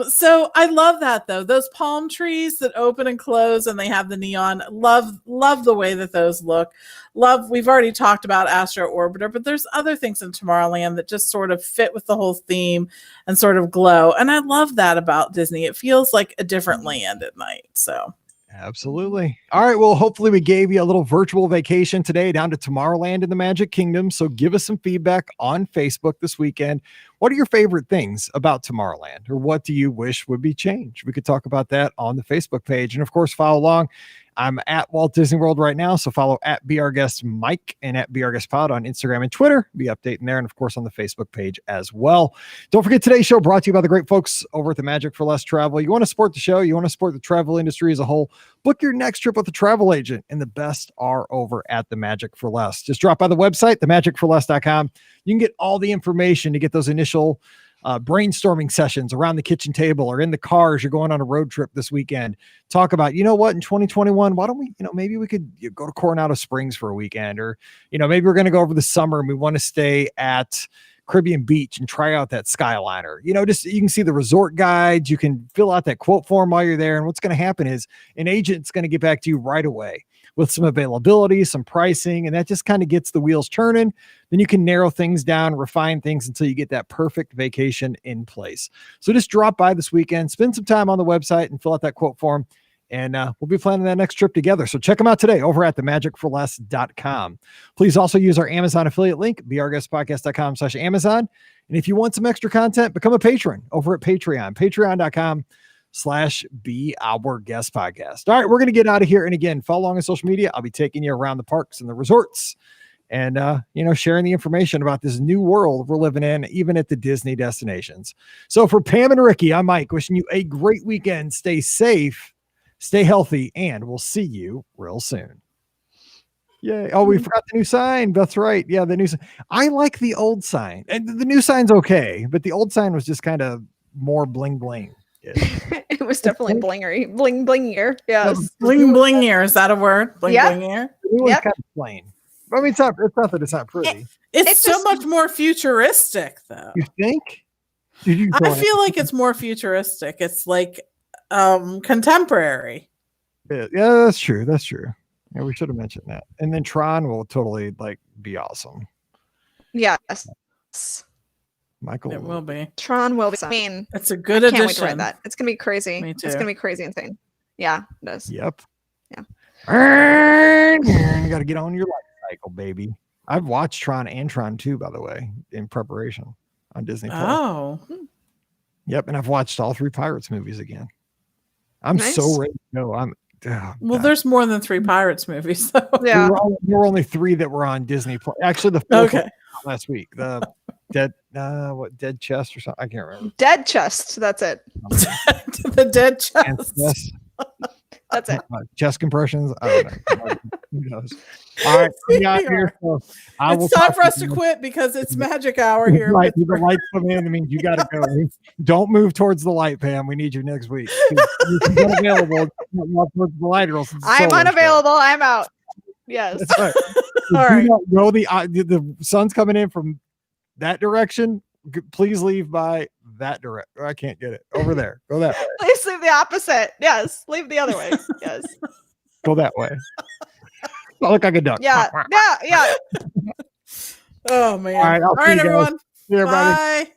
So I love that though. Those palm trees that open and close and they have the neon. Love the way that those look. We've already talked about Astro Orbiter, but there's other things in Tomorrowland that just sort of fit with the whole theme and sort of glow. And I love that about Disney. It feels like a different land at night. So absolutely. All right. Well, hopefully we gave you a little virtual vacation today down to Tomorrowland in the Magic Kingdom. So give us some feedback on Facebook this weekend. What are your favorite things about Tomorrowland, or what do you wish would be changed? We could talk about that on the Facebook page. And of course, follow along. I'm at Walt Disney World right now, so follow at Be Our Guest Mike and at Be Our Guest Pod on Instagram and Twitter. Be updating there, and of course on the Facebook page as well. Don't forget, today's show brought to you by the great folks over at the Magic for Less Travel. You want to support the show, you want to support the travel industry as a whole, book your next trip with a travel agent, and the best are over at the Magic for Less. Just drop by the website, themagicforless.com. You can get all the information to get those initial brainstorming sessions around the kitchen table or in the car as you're going on a road trip this weekend. Talk about, in 2021, why don't we, maybe we could go to Coronado Springs for a weekend, or, maybe we're going to go over the summer and we want to stay at Caribbean Beach and try out that Skyliner. Just you can see the resort guides. You can fill out that quote form while you're there. And what's going to happen is an agent's going to get back to you right away with some availability, some pricing, and that just kind of gets the wheels turning. Then you can narrow things down, refine things until you get that perfect vacation in place. So just drop by this weekend, spend some time on the website and fill out that quote form. And we'll be planning that next trip together. So check them out today over at themagicforless.com. Please also use our Amazon affiliate link, beourguestpodcast.com /Amazon. And if you want some extra content, become a patron over at Patreon, patreon.com/Be Our Guest Podcast. All right, we're going to get out of here. And again, follow along on social media. I'll be taking you around the parks and the resorts and, sharing the information about this new world we're living in, even at the Disney destinations. So for Pam and Ricky, I'm Mike, wishing you a great weekend. Stay safe, stay healthy, and we'll see you real soon. Yay. Oh, we forgot the new sign. That's right. Yeah, the new sign. I like the old sign. And the new sign's okay, but the old sign was just kind of more bling bling. It was definitely blingier. Yes. Bling blingier. Is that a word? Bling Yep. blingier. It was kind of plain. I mean, it's not that it's not pretty. It's so just much more futuristic, though. You think? I feel like it's more futuristic. It's like contemporary. Yeah, that's true. That's true. Yeah, we should have mentioned that. And then Tron will totally be awesome. Yes. Michael, It will be. Tron will be. I mean, It's a good can't wait to addition. ride that. It's gonna be crazy. Me too. It's gonna be crazy insane. Yeah, it does. Yep. Yeah. You got to get on your life cycle, baby. I've watched Tron and Tron 2, by the way, in preparation on Disney Plus. Oh, Yep, and I've watched all 3 Pirates movies again. I'm Nice. so ready to go. well, there's more than 3 Pirates movies. So. Yeah. There were only 3 that were on Disney Plus. Actually, the 4th Okay. one last week. The Dead Chest or something. I can't remember. Dead chest. That's it. The dead chest. Yes. That's it. Chest compressions. I don't know. Who knows? All right, we out here. So I will It's time talk for us to to you. quit because it's magic hour here. in Right, the Pittsburgh. lights come in. That means you got to go. Don't move towards the light, Pam. We need you next week. You're unavailable. Don't walk towards the light, or else it's a I'm solo show. unavailable. I'm out. Yes. That's right. All Do right. not go the sun's coming in from that direction. Please leave by that direction. I can't get it over there. Go that way. Please leave the opposite. Yes. Leave the other way. Yes. Go that way. I look like a duck. Yeah. Yeah. Yeah. Oh man. All right, I'll All see right, you guys. everyone. See you, everybody. Bye.